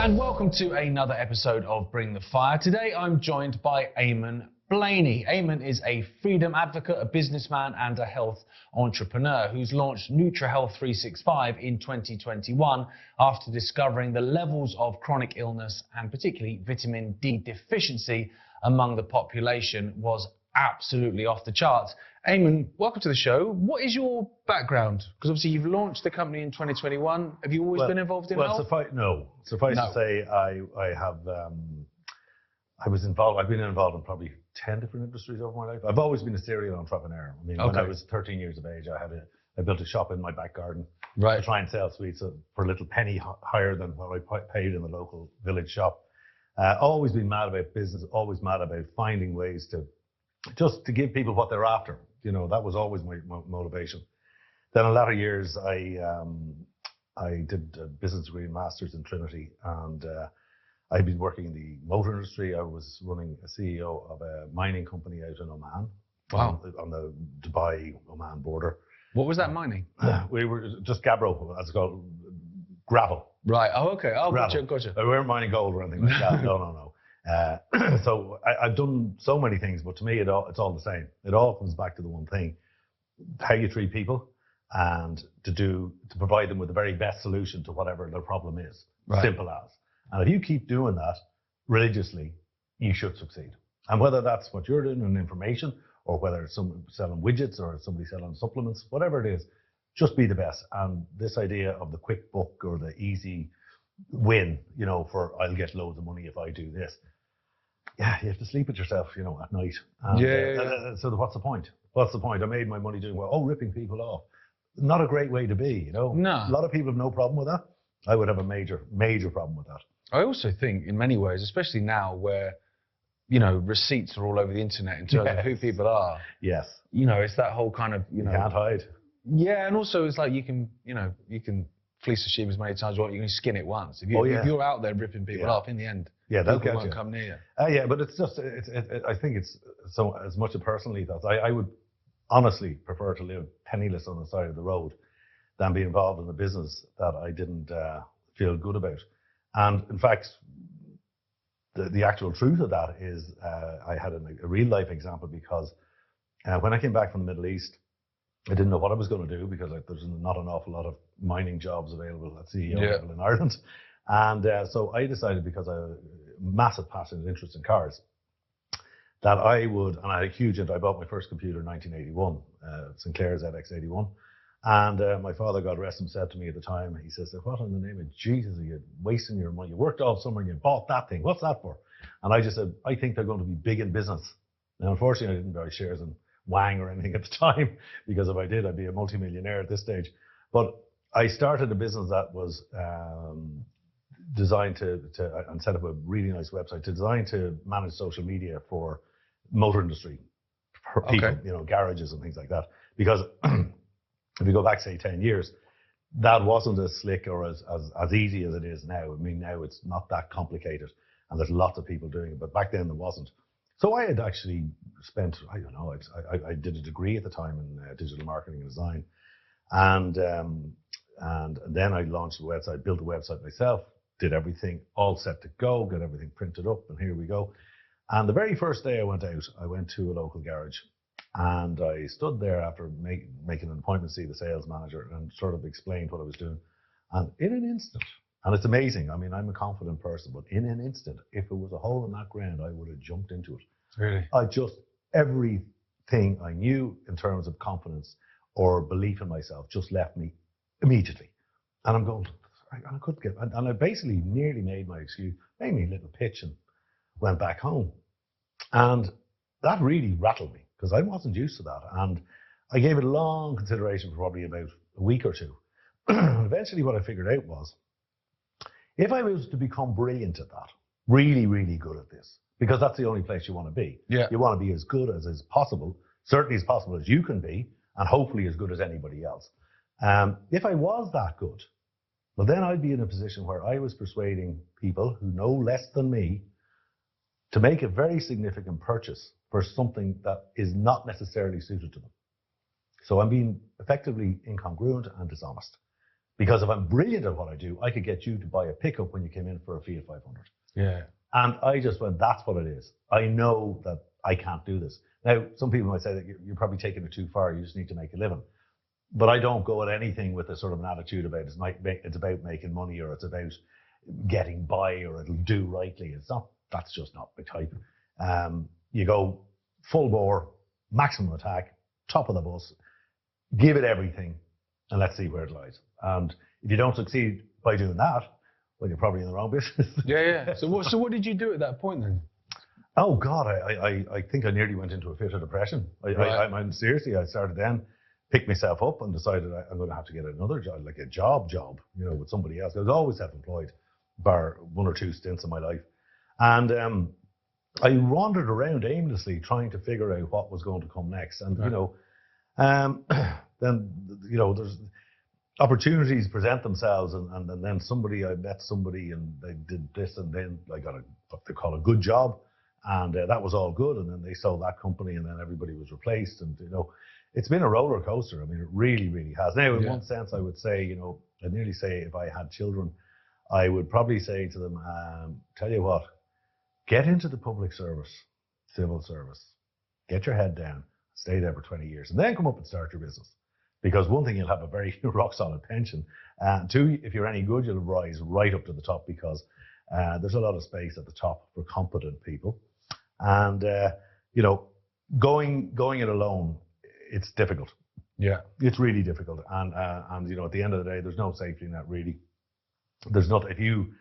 And welcome to another episode of Bring the Fire. Today I'm joined by Eamonn Blaney. Eamonn is a freedom advocate, a businessman and a health entrepreneur who's launched NutriHealth 365 in 2021 after discovering the levels of chronic illness and particularly vitamin D deficiency among the population was absolutely off the charts. Eamonn, welcome to the show. What is your background? Because obviously you've launched the company in 2021. Have you always been involved in health? Suffice to say, I was involved. I've been involved in probably 10 different industries over my life. I've always been a serial entrepreneur. I mean, when I was 13 years of age, I built a shop in my back garden to try and sell sweets for a little penny higher than what I paid in the local village shop. Always been mad about business. Always mad about finding ways to give people what they're after. You know, that was always my motivation. Then in latter years, I did a business degree and master's in Trinity, and I'd been working in the motor industry. I was running a CEO of a mining company out in Oman. Wow. On the Dubai-Oman border. What was that mining? We were just gabbro, as it's called, gravel. Right. Oh, okay. Oh, Gravel. gotcha. We weren't mining gold or anything like that. No. So I've done so many things, but to me, it's all the same. It all comes back to the one thing: how you treat people, and to provide them with the very best solution to whatever their problem is. Right. Simple as. And if you keep doing that religiously, you should succeed. And whether that's what you're doing in information, or whether it's someone selling widgets or somebody selling supplements, whatever it is, just be the best. And this idea of the quick buck or the easy win, you know, for I'll get loads of money if I do this. Yeah, you have to sleep with yourself, you know, at night. And, so what's the point? What's the point? I made my money doing ripping people off. Not a great way to be, you know. No. A lot of people have no problem with that. I would have a major problem with that. I also think in many ways, especially now where, you know, receipts are all over the internet in terms of who people are. Yes. You know, it's that whole kind of, you can't hide. Yeah, and also it's like you can fleece the sheep as many times as you want. You can skin it once. If you're out there ripping people off, in the the end, people won't come near you. But it's just, I think it's so as much a personal ethos. I would honestly prefer to live penniless on the side of the road than be involved in a business that I didn't feel good about. And in fact, the actual truth of that is I had a real life example, because when I came back from the Middle East, I didn't know what I was going to do, because there's not an awful lot of mining jobs available at CEO level in Ireland. And so I decided, because I have a massive passion and interest in cars, that I would, and I had a huge I bought my first computer in 1981, Sinclair ZX81. And my father, God rest him, said to me at the time, he says, what in the name of Jesus are you wasting your money? You worked all summer and you bought that thing. What's that for? And I just said, I think they're going to be big in business. Now, unfortunately, I didn't buy shares in Wang or anything at the time, because if I did, I'd be a multimillionaire at this stage. But I started a business that was designed and set up a really nice website designed to manage social media for motor industry, for people, you know, garages and things like that. Because if you go back, say, 10 years, that wasn't as slick or as easy as it is now. I mean, now it's not that complicated, and there's lots of people doing it, but back then there wasn't. So I had actually spent, I don't know, I did a degree at the time in digital marketing and design. And then I launched the website, built the website myself, did everything all set to go, got everything printed up, and here we go. And the very first day I went out, I went to a local garage, and I stood there after making an appointment to see the sales manager, and sort of explained what I was doing. And in an instant, and it's amazing, I mean, I'm a confident person, but in an instant, if it was a hole in that ground, I would have jumped into it. Really? Everything I knew in terms of confidence or belief in myself just left me immediately. And I'm going, I couldn't get, and I basically nearly made my excuse, made me a little pitch, and went back home. And that really rattled me, because I wasn't used to that. And I gave it a long consideration for probably about a week or two. And eventually what I figured out was, if I was to become brilliant at that, really, really good at this, because that's the only place you want to be. Yeah. You want to be as good as is possible, certainly as possible as you can be, and hopefully as good as anybody else. If I was that good, well, then I'd be in a position where I was persuading people who know less than me to make a very significant purchase for something that is not necessarily suited to them. So I'm being effectively incongruent and dishonest, Because if I'm brilliant at what I do, I could get you to buy a pickup when you came in for a Fiat 500. Yeah. And I just went, that's what it is. I know that I can't do this. Now, some people might say that you're probably taking it too far. You just need to make a living. But I don't go at anything with a sort of an attitude about it's about making money, or it's about getting by, or it'll do rightly. It's not. That's just not my type. You go full bore, maximum attack, top of the bus, give it everything, and let's see where it lies. And if you don't succeed by doing that, well, you're probably in the wrong business. Yeah. So what did you do at that point then? Oh God, I think I nearly went into a fit of depression. I'm seriously, I started then, picked myself up and decided I'm going to have to get another job, like a job, with somebody else. I was always self-employed, bar one or two stints in my life. And I wandered around aimlessly trying to figure out what was going to come next. And, then, there's opportunities present themselves, and then I met somebody and they did this, and then I got what they call a good job. And that was all good. And then they sold that company, and then everybody was replaced. And, it's been a roller coaster. I mean, it really, really has. Now, in one sense, I would say, I'd nearly say if I had children, I would probably say to them, tell you what, get into the public service, civil service, get your head down, stay there for 20 years, and then come up and start your business. Because one thing, you'll have a very rock solid pension. And two, if you're any good, you'll rise right up to the top, because there's a lot of space at the top for competent people. And, going it alone, it's difficult. Yeah. It's really difficult. And at the end of the day, there's no safety net, really. There's not, if you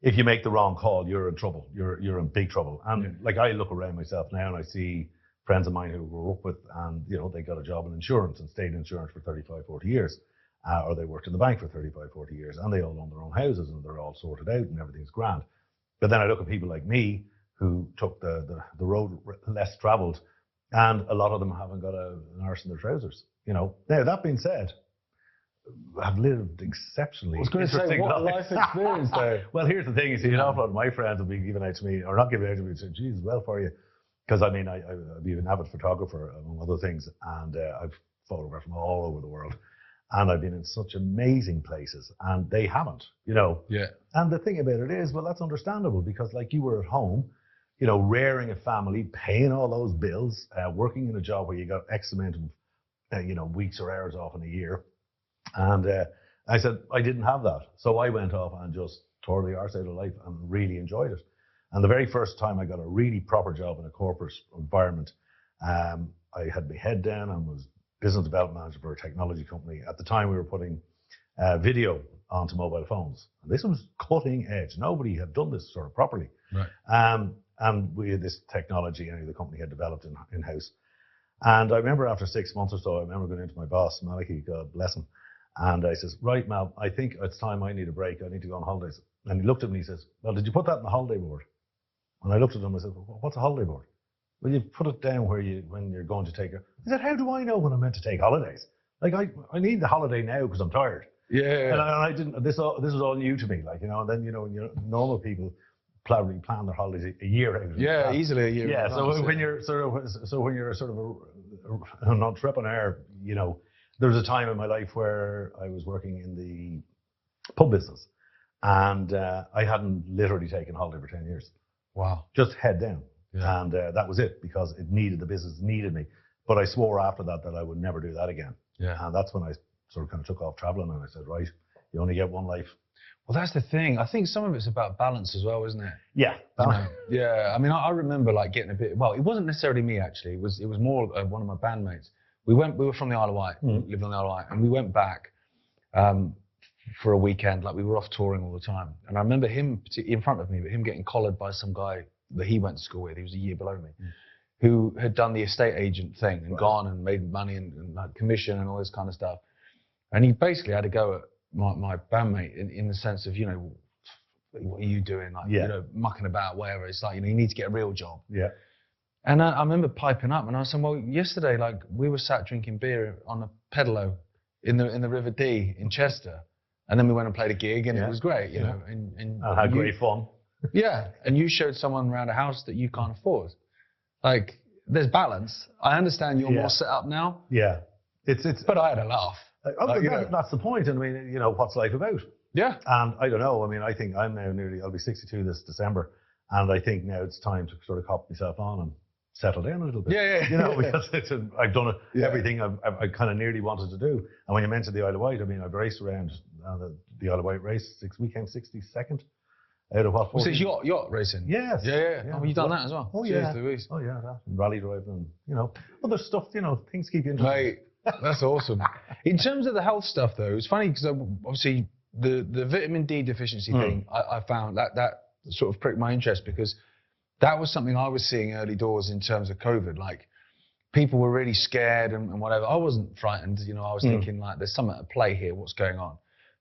make the wrong call, you're in trouble. You're in big trouble. And like, I look around myself now and I see friends of mine who grew up with, and they got a job in insurance and stayed in insurance for 35, 40 years. Or they worked in the bank for 35, 40 years, and they all own their own houses and they're all sorted out and everything's grand. But then I look at people like me who took the road less traveled, and a lot of them haven't got an arse in their trousers. Now, that being said, I've lived exceptionally interesting I was going to say, what life experience though? Well, here's the thing, you see, an awful lot of my friends have been giving out to me, or not giving out to me, saying, geez, well for you. Because I mean, I've been an avid photographer, among other things, and I've photographed from all over the world. And I've been in such amazing places, and they haven't, Yeah. And the thing about it is, well, that's understandable, because like, you were at home, rearing a family, paying all those bills, working in a job where you got X amount of, weeks or hours off in a year. And I said, I didn't have that. So I went off and just tore the arse out of life and really enjoyed it. And the very first time I got a really proper job in a corporate environment, I had my head down and was business development manager for a technology company. At the time, we were putting video onto mobile phones. And this was cutting edge. Nobody had done this sort of properly. Right. And we had this technology, the company had developed in-house. And I remember after 6 months or so, I remember going into my boss, Malachy, God bless him. And I says, right, Mal, I think it's time I need a break. I need to go on holidays. And he looked at me and he says, well, did you put that in the holiday board? And I looked at him and I said, well, what's a holiday board? Well, you put it down when you're going to take it. I said, how do I know when I'm meant to take holidays? Like, I need the holiday now because I'm tired. Yeah. And I didn't, this was all new to me. Like, and then, normal people probably plan their holidays a year out. Yeah, easily a year. Yeah, so when you're sort of an entrepreneur, there was a time in my life where I was working in the pub business, and I hadn't literally taken a holiday for 10 years. Wow. Just head down. Yeah. And that was it, because the business needed me. But I swore after that I would never do that again. Yeah. And that's when I sort of kind of took off traveling, and I said, right, you only get one life. Well, that's the thing. I think some of it's about balance as well, isn't it? Yeah. Yeah. I mean, I remember like getting a bit. Well, it wasn't necessarily me actually. It was more one of my bandmates. We were from the Isle of Wight, lived on the Isle of Wight, and we went back for a weekend. Like, we were off touring all the time, and I remember him in front of me, but him getting collared by some guy that he went to school with. He was a year below me, who had done the estate agent thing and gone and made money and like commission and all this kind of stuff. And he basically had to go at my bandmate in the sense of, what are you doing? Like, mucking about, whatever. It's like, you need to get a real job. Yeah. And I remember piping up, and I was saying, well, yesterday, like, we were sat drinking beer on a pedalo in the River Dee in Chester, and then we went and played a gig, and it was great, you know. And I had great fun. Yeah, and you showed someone around a house that you can't afford. Like, there's balance. I understand you're more set up now. Yeah, it's. But I had a laugh. That's the point. I mean, what's life about? Yeah. And I don't know. I mean, I think I'm now I'll be 62 this December. And I think now it's time to sort of cop myself on and settle down a little bit. Yeah. Because I've done everything I kind of nearly wanted to do. And when you mentioned the Isle of Wight, I mean, I've raced around the Isle of Wight race. We came 62nd out of what? 14? Was this yacht racing? Yes. Yeah. Oh, you've done that as well? Oh, yeah. Jeez, Oh, yeah. That. And rally driving and, other stuff, things keep you interested. Mate, that's awesome. In terms of the health stuff, though, it's funny because obviously the vitamin D deficiency thing, I found that sort of pricked my interest because that was something I was seeing early doors in terms of COVID. Like, people were really scared and whatever. I wasn't frightened. I was thinking, like, there's something at play here. What's going on?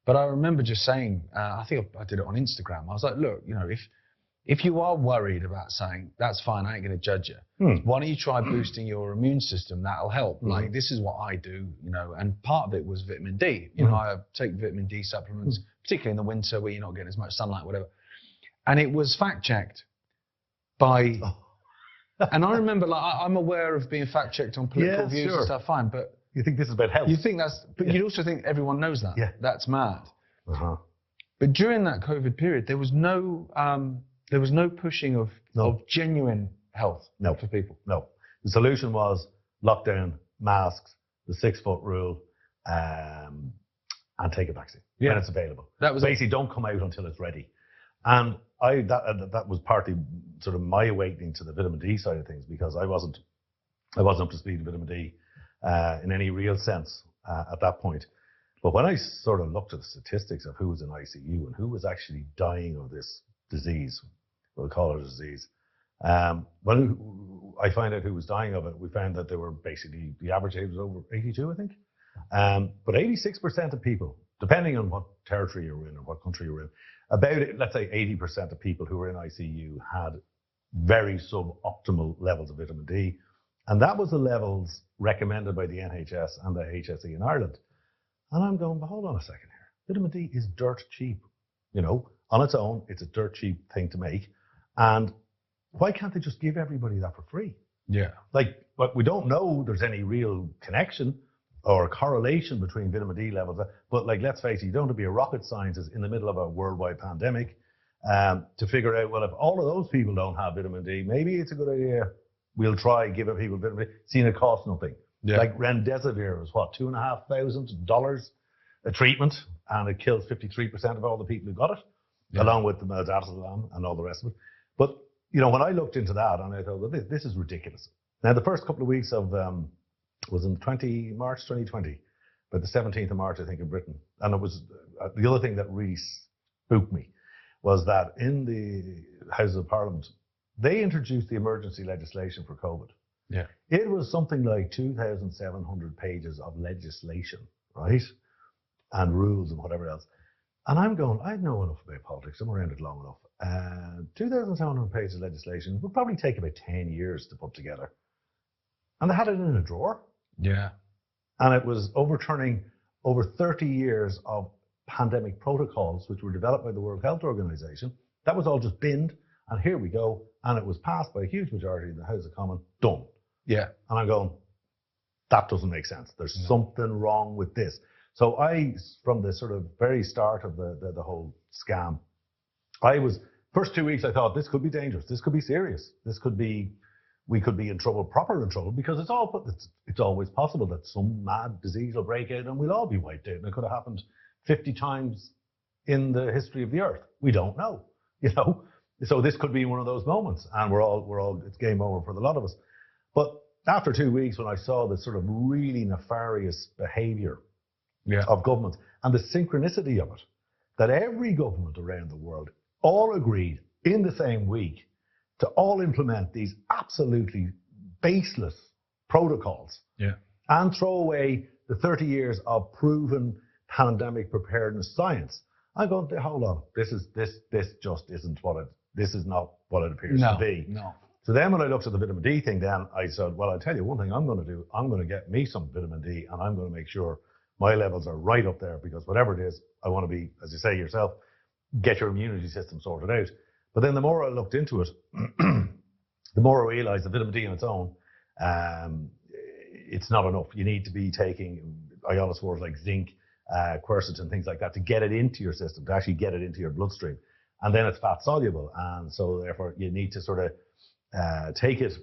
But I remember just saying, I think I did it on Instagram. I was like, look, if you are worried about something, that's fine. I ain't going to judge you. Why don't you try boosting your immune system? That'll help. Like, this is what I do, and part of it was vitamin D. I take vitamin D supplements, particularly in the winter where you're not getting as much sunlight, whatever. And it was fact-checked by... And I remember, like, I'm aware of being fact-checked on political views and stuff, fine, but... You think this is about health? You think but you also think everyone knows that. Yeah. That's mad. But during that COVID period, there was no pushing of genuine health for people. No. The solution was lockdown, masks, the 6-foot rule, and take a vaccine when it's available. That was basically don't come out until it's ready. And that was partly sort of my awakening to the vitamin D side of things, because I wasn't up to speed with vitamin D in any real sense at that point. But when I sort of looked at the statistics of who was in ICU and who was actually dying of this disease, we'll call it a disease, when I found out who was dying of it, we found that they were basically, the average age was over 82, I think. But 86% of people, depending on what territory you're in or what country you're in, about, let's say 80% of people who were in ICU had very suboptimal levels of vitamin D. And that was the levels recommended by the NHS and the HSE in Ireland. And I'm going, but hold on a second here. Vitamin D is dirt cheap. On its own, it's a dirt cheap thing to make. And why can't they just give everybody that for free? Yeah. But we don't know there's any real connection or correlation between vitamin D levels. But let's face it, you don't have to be a rocket scientist in the middle of a worldwide pandemic to figure out, well, if all of those people don't have vitamin D, maybe it's a good idea. We'll try giving people vitamin D, seeing it costs nothing. Yeah. Like remdesivir was what, $2,500 a treatment, and it kills 53% of all the people who got it, along with the midazolam and all the rest of it. But when I looked into that, and I thought, well, this is ridiculous. Now, the first couple of weeks of was in March 2020, but the 17th of March, I think, in Britain. And it was the other thing that really spooked me was that in the Houses of Parliament, they introduced the emergency legislation for COVID. Yeah. It was something like 2,700 pages of legislation, right? And rules and whatever else. And I'm going, I know enough about politics. I'm around it long enough. 2,700 pages of legislation would probably take about 10 years to put together. And they had it in a drawer. Yeah. And it was overturning over 30 years of pandemic protocols, which were developed by the World Health Organization. That was all just binned. And here we go. And it was passed by a huge majority in the House of Commons. Done. Yeah. And I'm going, that doesn't make sense. There's something wrong with this. So from the sort of very start of the whole scam, first 2 weeks, I thought this could be dangerous. This could be serious. We could be in trouble, proper in trouble, because it's always possible that some mad disease will break out and we'll all be wiped out. And it could have happened 50 times in the history of the earth. We don't know, So this could be one of those moments, and it's game over for a lot of us. But after 2 weeks, when I saw this sort of really nefarious behavior of governments and the synchronicity of it, that every government around the world all agreed in the same week to all implement these absolutely baseless protocols and throw away the 30 years of proven pandemic preparedness science. I'm going, hold on, this just isn't this is not what it appears to be. No. So then when I looked at the vitamin D thing, then I said, well, I'll tell you one thing I'm going to do. I'm going to get me some vitamin D, and I'm going to make sure my levels are right up there, because whatever it is, I want to be, as you say yourself, get your immunity system sorted out. But then the more I looked into it, the more I realized that vitamin D on its own, it's not enough. You need to be taking ionophores like zinc, quercetin, things like that, to get it into your system, to actually get it into your bloodstream. And then it's fat soluble. And so therefore you need to sort of take it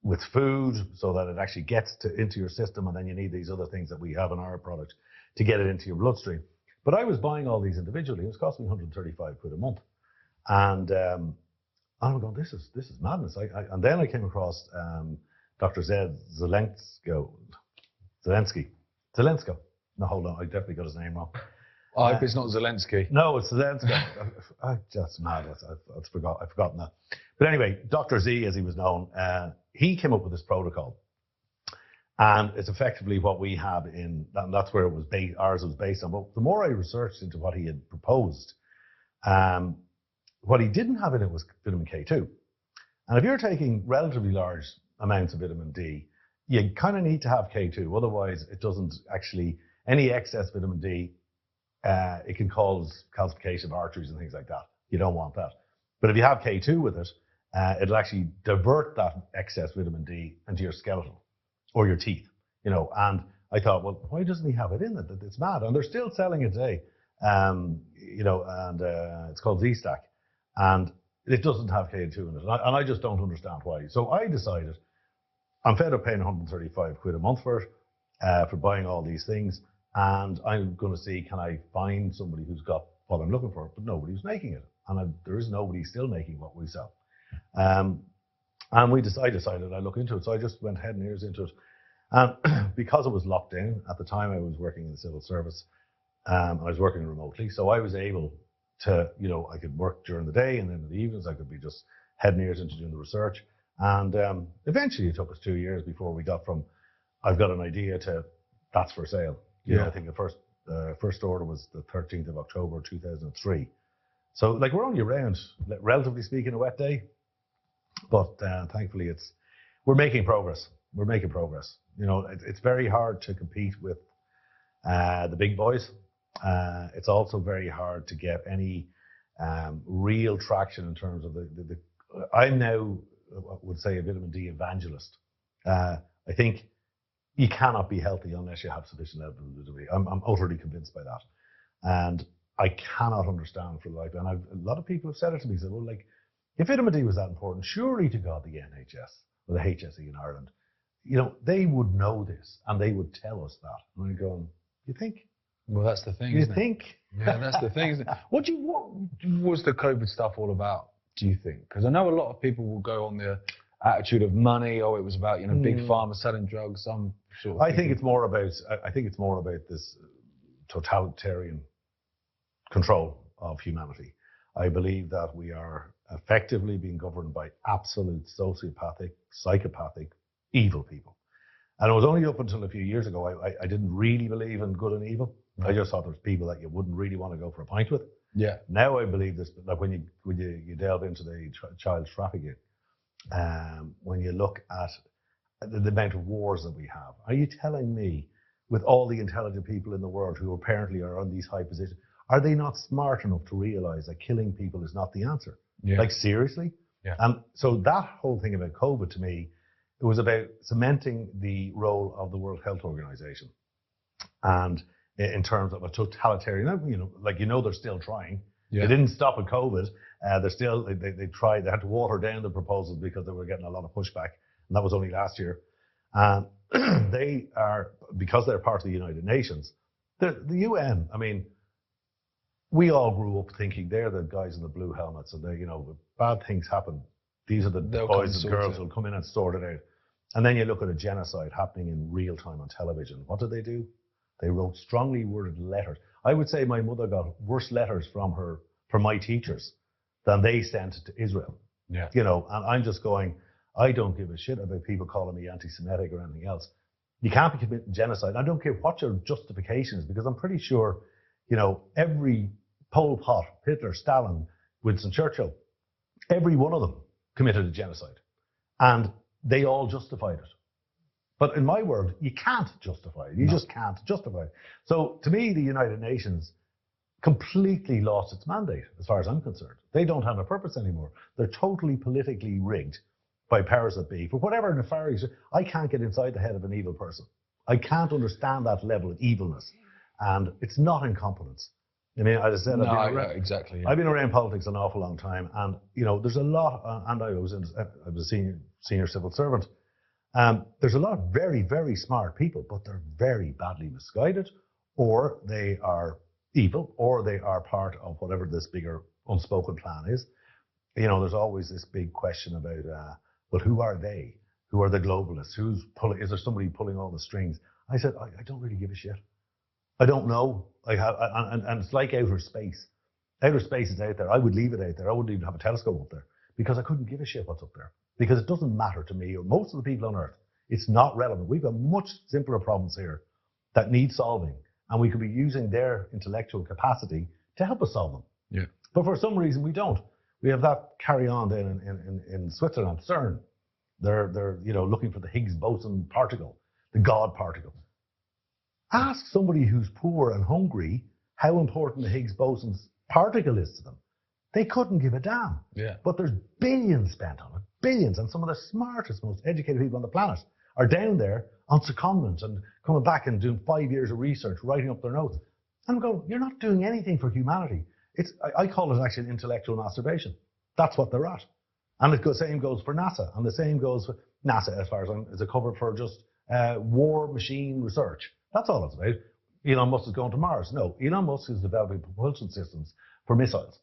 with food so that it actually gets into your system. And then you need these other things that we have in our product to get it into your bloodstream. But I was buying all these individually. It was costing me 135 quid a month. And I'm going, this is madness. And then I came across Dr. Zelensko. No, hold on, I definitely got his name wrong. I hope it's not Zelensky. No, it's Zelensko. I just mad. I've forgotten that. But anyway, Dr. Z, as he was known, he came up with this protocol. And it's effectively what we have in, and that's where it was based, ours was based on. But the more I researched into what he had proposed, what he didn't have in it was vitamin K2. And if you're taking relatively large amounts of vitamin D, you kind of need to have K2. Otherwise, it doesn't actually, any excess vitamin D, it can cause calcification of arteries and things like that. You don't want that. But if you have K2 with it, it'll actually divert that excess vitamin D into your skeleton or your teeth, you know. And I thought, well, why doesn't he have it in it? It's mad. And they're still selling it today, you know, and it's called Z-Stack. And it doesn't have K2 in it. And I just don't understand why. So I decided, I'm fed up paying 135 quid a month for it, for buying all these things. And I'm going to see, can I find somebody who's got what I'm looking for? But nobody's making it. And there is nobody still making what we sell. And I decided I'd look into it. So I just went head and ears into it. And because it was locked in, at the time I was working in the civil service, I was working remotely. So I was able to, you know, I could work during the day, and then in the evenings I could be just head and ears into doing the research. And eventually it took us 2 years before we got from, I've got an idea, to that's for sale. You know, I think the first order was the 13th of October 2003. So like we're only around, relatively speaking, a wet day. But thankfully we're making progress. We're making progress. You know, it's very hard to compete with the big boys. It's also very hard to get any real traction in terms of the I'm now, would say, a vitamin D evangelist. I think you cannot be healthy unless you have sufficient level of vitamin D. I'm utterly convinced by that. And I cannot understand for the life. And a lot of people have said it to me, said, well, like, if vitamin D was that important, surely to God the NHS or the HSE in Ireland, you know, they would know this and they would tell us that. And I'm going, you think? Well, that's the thing, You isn't think? it? Yeah, that's the thing, isn't it? What was the COVID stuff all about, do you think? Because I know a lot of people will go on the attitude of money, or it was about, you know, big pharma selling drugs, some sort of I think it's more about this totalitarian control of humanity. I believe that we are effectively being governed by absolute sociopathic, psychopathic, evil people. And it was only up until a few years ago I didn't really believe in good and evil. I just thought there was people that you wouldn't really want to go for a pint with. Yeah. Now I believe this, like when you delve into the child trafficking, when you look at the amount of wars that we have, are you telling me, with all the intelligent people in the world who apparently are on these high positions, are they not smart enough to realize that killing people is not the answer? Yeah. Like, seriously? Yeah. And so that whole thing about COVID, to me, it was about cementing the role of the World Health Organization. And in terms of a totalitarian, you know, like, you know, they're still trying. Yeah. They didn't stop at COVID. They tried, they had to water down the proposals because they were getting a lot of pushback. And that was only last year. And they are, because they're part of the United Nations, the UN, I mean, we all grew up thinking they're the guys in the blue helmets, and they, you know, bad things happen, these are the boys and girls who'll come in and sort it out. And then you look at a genocide happening in real time on television. What did they do? They wrote strongly worded letters. I would say my mother got worse letters from my teachers than they sent to Israel. Yeah. You know, and I'm just going, I don't give a shit about people calling me anti-Semitic or anything else. You can't be committing genocide. I don't care what your justification is, because I'm pretty sure, you know, every Pol Pot, Hitler, Stalin, Winston Churchill, every one of them committed a genocide. And they all justified it. But in my world, you can't justify it. You just can't justify it. So to me, the United Nations completely lost its mandate, as far as I'm concerned. They don't have a purpose anymore. They're totally politically rigged by powers that be. For whatever nefarious, I can't get inside the head of an evil person. I can't understand that level of evilness. And it's not incompetence. I mean, as I said, exactly. Yeah. I've been around politics an awful long time, and there's a lot. And I was a senior civil servant. There's a lot of very, very smart people, but they're very badly misguided, or they are evil, or they are part of whatever this bigger unspoken plan is. There's always this big question about, well, who are they? Who are the globalists? Is there somebody pulling all the strings? I said, I don't really give a shit. I don't know. And it's like outer space. Outer space is out there. I would leave it out there. I wouldn't even have a telescope up there because I couldn't give a shit what's up there. Because it doesn't matter to me or most of the people on Earth. It's not relevant. We've got much simpler problems here that need solving, and we could be using their intellectual capacity to help us solve them. Yeah. But for some reason we don't. We have that carry on then in Switzerland, CERN. They're looking for the Higgs boson particle, the God particle. Ask somebody who's poor and hungry how important the Higgs boson's particle is to them. They couldn't give a damn. Yeah. But there's billions spent on it, billions, and some of the smartest, most educated people on the planet are down there on secondment and coming back and doing 5 years of research, writing up their notes. And I'm going, you're not doing anything for humanity. I call it actually an intellectual masturbation. That's what they're at. And the same goes for NASA, and the same goes for NASA as far as a cover for just war machine research. That's all it's about. Elon Musk is going to Mars. No, Elon Musk is developing propulsion systems for missiles.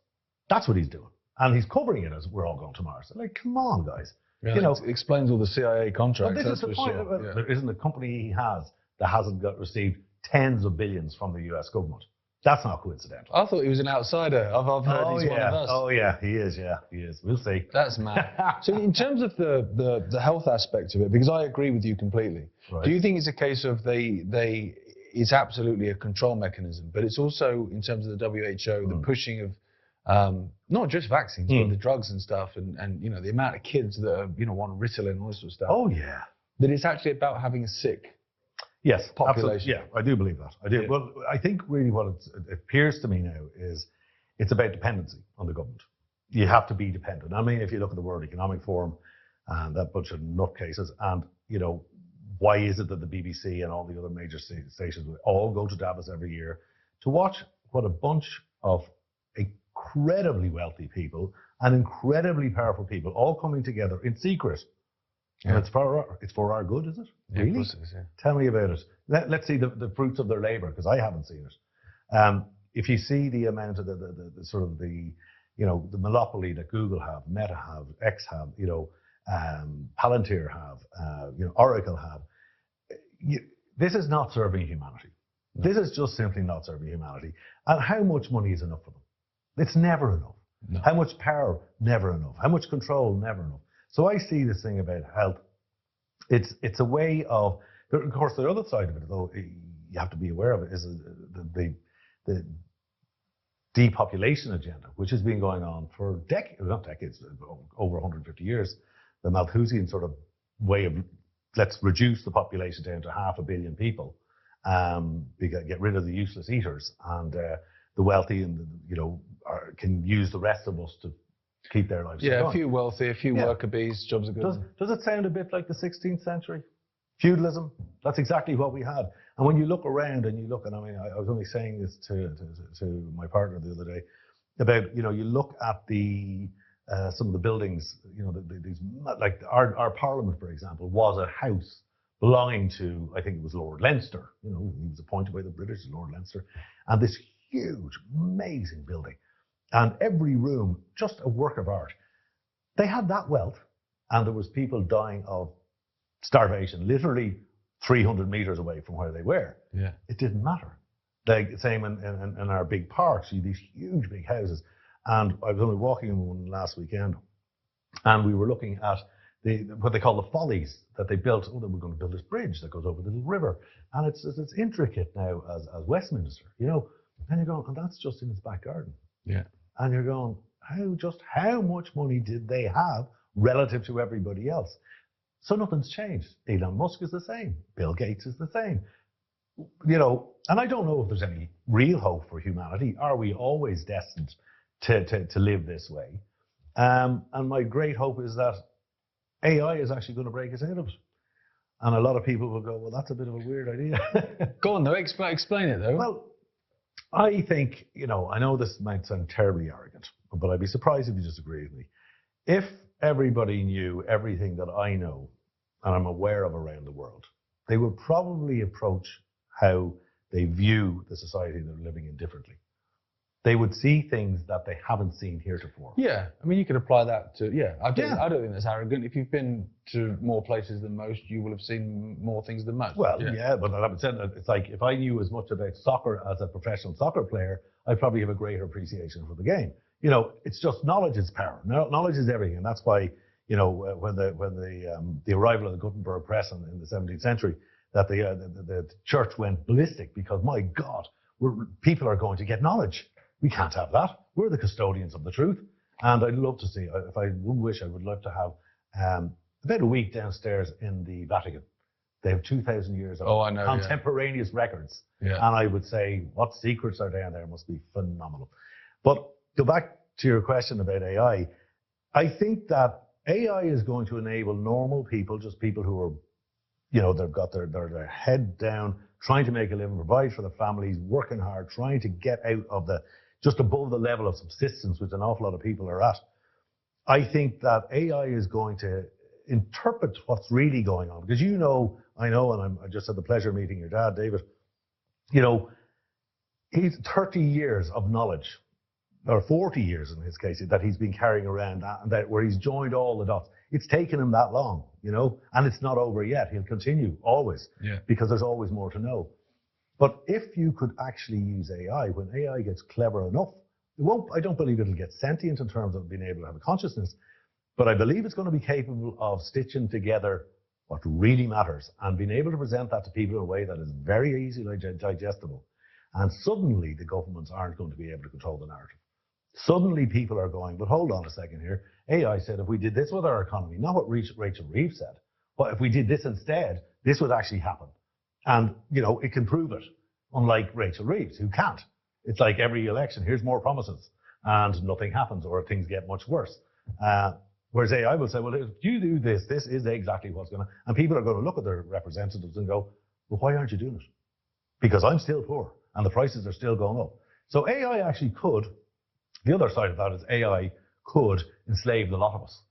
That's what he's doing. And he's covering it as we're all going to Mars. Like, come on, guys. Yeah, it explains all the CIA contracts. Well, this is the point. Sure. Yeah. There isn't a company he has that hasn't received tens of billions from the US government. That's not coincidental. I thought he was an outsider. I've heard he's one of us. Oh, yeah, he is. Yeah, he is. We'll see. That's mad. So in terms of the health aspect of it, because I agree with you completely, right. Do you think it's a case of it's absolutely a control mechanism, but it's also, in terms of the WHO, the pushing of not just vaccines, but the drugs and stuff, and the amount of kids that are, want Ritalin and all this sort of stuff. Oh, yeah. That it's actually about having a sick population. Absolutely. Yeah, I do believe that. I do. Yeah. Well, I think really what it appears to me now is it's about dependency on the government. You have to be dependent. I mean, if you look at the World Economic Forum and that bunch of nutcases, and, why is it that the BBC and all the other major stations all go to Davos every year to watch what a bunch of incredibly wealthy people and incredibly powerful people all coming together in secret? Yeah. And it's for our good, is it? Yeah, really? Of course it is, yeah. Tell me about it. Let's see the fruits of their labor, because I haven't seen it. If you see the amount of the sort of the monopoly that Google have, Meta have, X have, Palantir have, Oracle have, this is not serving humanity. No. This is just simply not serving humanity. And how much money is enough for them? It's never enough. No. How much power? Never enough. How much control? Never enough. So I see this thing about health. It's a way of course, the other side of it, though, you have to be aware of it, is the depopulation agenda, which has been going on for decades, over 150 years. The Malthusian sort of way of, let's reduce the population down to 500 million people, get rid of the useless eaters, and the wealthy and can use the rest of us to keep their lives going. A few wealthy, a few worker bees, jobs are good. Does it sound a bit like the 16th century? Feudalism? That's exactly what we had. And when you look around and you look, and I mean, I was only saying this to my partner the other day, about, you look at the some of the buildings, these, like our Parliament, for example, was a house belonging to, I think it was Lord Leinster. He was appointed by the British, Lord Leinster. And this huge, amazing building. And every room, just a work of art. They had that wealth, and there was people dying of starvation, literally 300 meters away from where they were. Yeah. It didn't matter. Like, same in our big parks, you these huge big houses. And I was only walking in one last weekend, and we were looking at what they call the follies that they built. Oh, they were going to build this bridge that goes over the little river, and it's intricate now as Westminster, And you're going, and that's just in its back garden. Yeah. And you're going, how much money did they have relative to everybody else? So nothing's changed. Elon Musk is the same. Bill Gates is the same. And I don't know if there's any real hope for humanity. Are we always destined to live this way? And my great hope is that AI is actually going to break us out of it. And a lot of people will go, well, that's a bit of a weird idea. Go on, though. Explain it, though. Well, I think, I know this might sound terribly arrogant, but I'd be surprised if you disagree with me. If everybody knew everything that I know and I'm aware of around the world, they would probably approach how they view the society they're living in differently. They would see things that they haven't seen heretofore. Yeah, I mean, you could apply that to, I don't think that's arrogant. If you've been to more places than most, you will have seen more things than most. Well, but having said that, it's like if I knew as much about soccer as a professional soccer player, I'd probably have a greater appreciation for the game. It's just knowledge is power. Knowledge is everything, and that's why, when the arrival of the Gutenberg press in the 17th century, that the church went ballistic because, my God, people are going to get knowledge. We can't have that. We're the custodians of the truth. And I'd love to see, if I would wish, I would love to have about a week downstairs in the Vatican. They have 2,000 years of contemporaneous records. Yeah. And I would say, what secrets are down there must be phenomenal. But go back to your question about AI. I think that AI is going to enable normal people, just people who are, they've got their head down, trying to make a living, provide for their families, working hard, trying to get out of just above the level of subsistence, which an awful lot of people are at. I think that AI is going to interpret what's really going on. Because I know, and I just had the pleasure of meeting your dad, David. He's 30 years of knowledge, or 40 years in his case, that he's been carrying around, and where he's joined all the dots. It's taken him that long, and it's not over yet. He'll continue always, because there's always more to know. But if you could actually use AI, when AI gets clever enough, I don't believe it'll get sentient in terms of being able to have a consciousness, but I believe it's going to be capable of stitching together what really matters and being able to present that to people in a way that is very easily digestible. And suddenly the governments aren't going to be able to control the narrative. Suddenly people are going, but hold on a second here. AI said if we did this with our economy, not what Rachel Reeves said, but if we did this instead, this would actually happen. And, it can prove it, unlike Rachel Reeves, who can't. It's like every election, here's more promises, and nothing happens, or things get much worse. Whereas AI will say, well, if you do this, this is exactly what's going to, and people are going to look at their representatives and go, well, why aren't you doing it? Because I'm still poor, and the prices are still going up. So AI actually could, the other side of that is AI could enslave the lot of us.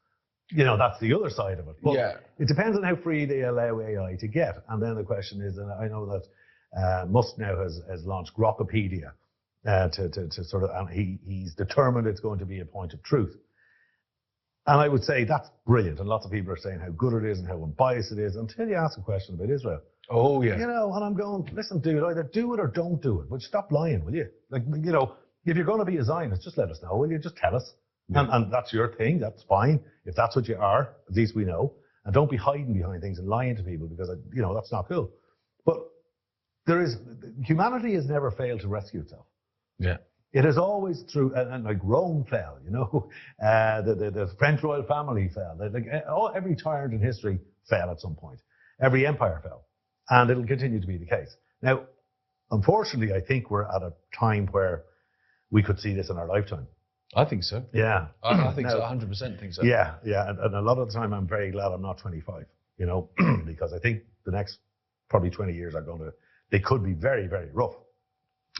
That's the other side of it. But it depends on how free they allow AI to get. And then the question is, and I know that Musk now has launched Grokpedia to sort of, and he's determined it's going to be a point of truth. And I would say that's brilliant. And lots of people are saying how good it is and how unbiased it is until you ask a question about Israel. Oh, yeah. And I'm going, listen, dude, either do it or don't do it. But stop lying, will you? Like, if you're going to be a Zionist, just let us know, will you? Just tell us. Yeah. And that's your thing, that's fine. If that's what you are, at least we know. And don't be hiding behind things and lying to people, because, that's not cool. But humanity has never failed to rescue itself. Yeah. It has always and like Rome fell, the French royal family fell. Every tyrant in history fell at some point. Every empire fell. And it'll continue to be the case. Now, unfortunately, I think we're at a time where we could see this in our lifetime. I think so. Yeah. I think so. 100% think so. Yeah. And a lot of the time I'm very glad I'm not 25, because I think the next probably 20 years they could be very, very rough.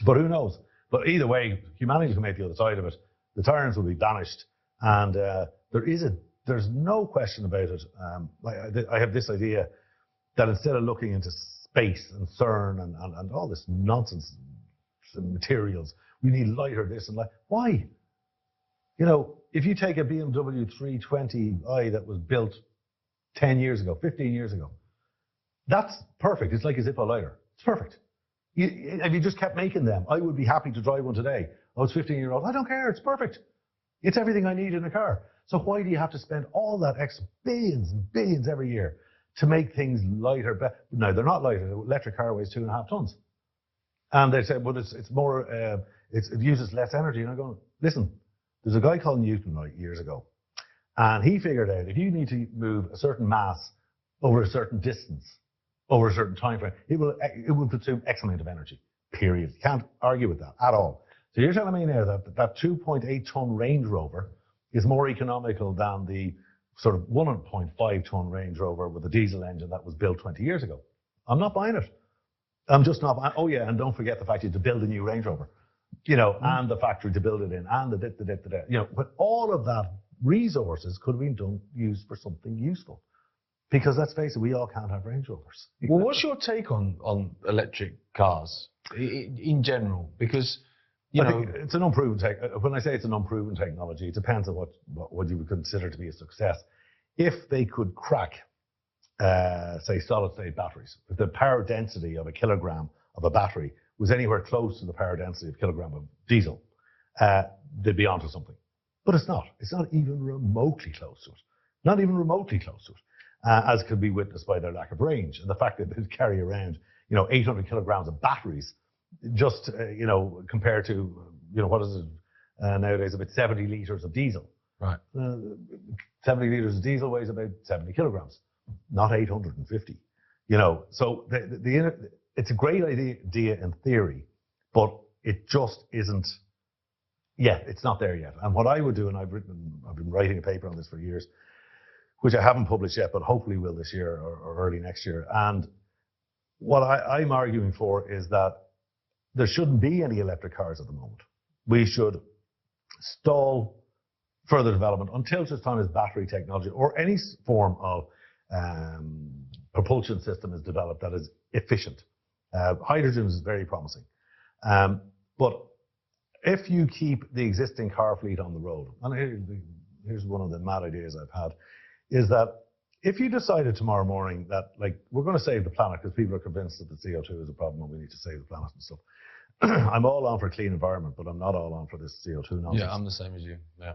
But who knows? But either way, humanity will make the other side of it. The tyrants will be banished. And there's no question about it. I have this idea that instead of looking into space and CERN and all this nonsense materials, we need lighter this and light. Why? If you take a BMW 320i that was built 10 years ago, 15 years ago, that's perfect. It's like a Zippo lighter. It's perfect. If you just kept making them, I would be happy to drive one today. I was 15-year-old. I don't care. It's perfect. It's everything I need in a car. So why do you have to spend all that extra billions and billions every year to make things lighter? No, they're not lighter. The electric car weighs 2.5 tons. And they say, well, it's more, it uses less energy. And I'm going, listen, there's a guy called Newton years ago, and he figured out if you need to move a certain mass over a certain distance, over a certain time frame, it will consume X amount of energy, period. You can't argue with that at all. So you're telling me now that 2.8 ton Range Rover is more economical than the sort of 1.5 ton Range Rover with a diesel engine that was built 20 years ago. I'm not buying it. I'm just not buying. Oh yeah, and don't forget the fact you have to build a new Range Rover, and the factory to build it in, and but all of that resources could have been used for something useful. Because let's face it, we all can't have Range Rovers. Well, what's your take on electric cars in general? Because I think it's an unproven when I say it's an unproven technology, it depends on what you would consider to be a success. If they could crack, say, solid-state batteries, if the power density of a kilogram of a battery was anywhere close to the power density of a kilogram of diesel, they'd be onto something. But it's not. It's not even remotely close to it. Not even remotely close to it. As could be witnessed by their lack of range and the fact that they carry around, 800 kilograms of batteries, just compared to, what is it nowadays, about 70 liters of diesel. Right. 70 liters of diesel weighs about 70 kilograms, not 850. So it's a great idea in theory, but it just isn't. Yeah, it's not there yet. And what I would do, and I've been writing a paper on this for years, which I haven't published yet, but hopefully will this year or early next year. And what I'm arguing for is that there shouldn't be any electric cars at the moment. We should stall further development until such time as battery technology or any form of propulsion system is developed that is efficient. Hydrogen is very promising. But if you keep the existing car fleet on the road, and here's one of the mad ideas I've had, is that if you decided tomorrow morning that, we're going to save the planet because people are convinced that the CO2 is a problem and we need to save the planet and stuff. I'm all on for a clean environment, but I'm not all on for this CO2 nonsense. Yeah, I'm the same as you. Yeah.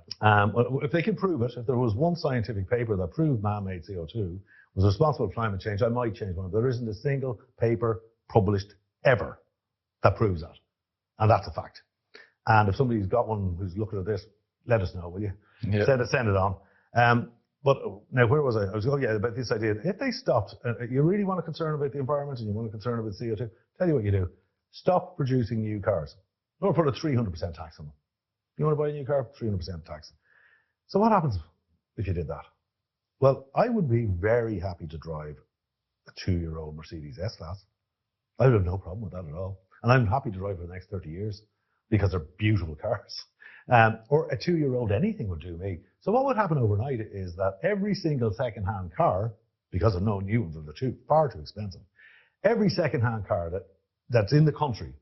If they can prove it, if there was one scientific paper that proved man-made CO2 was responsible for climate change, I might change one. There isn't a single paper published ever that proves that. And that's a fact. And if somebody's got one who's looking at this, let us know, will you? Yeah. Send it on. But now, where was I? I was going, about this idea. If they stopped, you really want to concern about the environment and you want to concern about CO2, tell you what you do. Stop producing new cars. Or put a 300% tax on them. You want to buy a new car? 300% tax. So what happens if you did that? Well, I would be very happy to drive a 2-year-old Mercedes S-Class. I would have no problem with that at all. And I'm happy to drive for the next 30 years because they're beautiful cars. Or a 2-year-old anything would do me. So what would happen overnight is that every single second-hand car, because of no new ones, they're far too expensive, every second-hand car that's in the country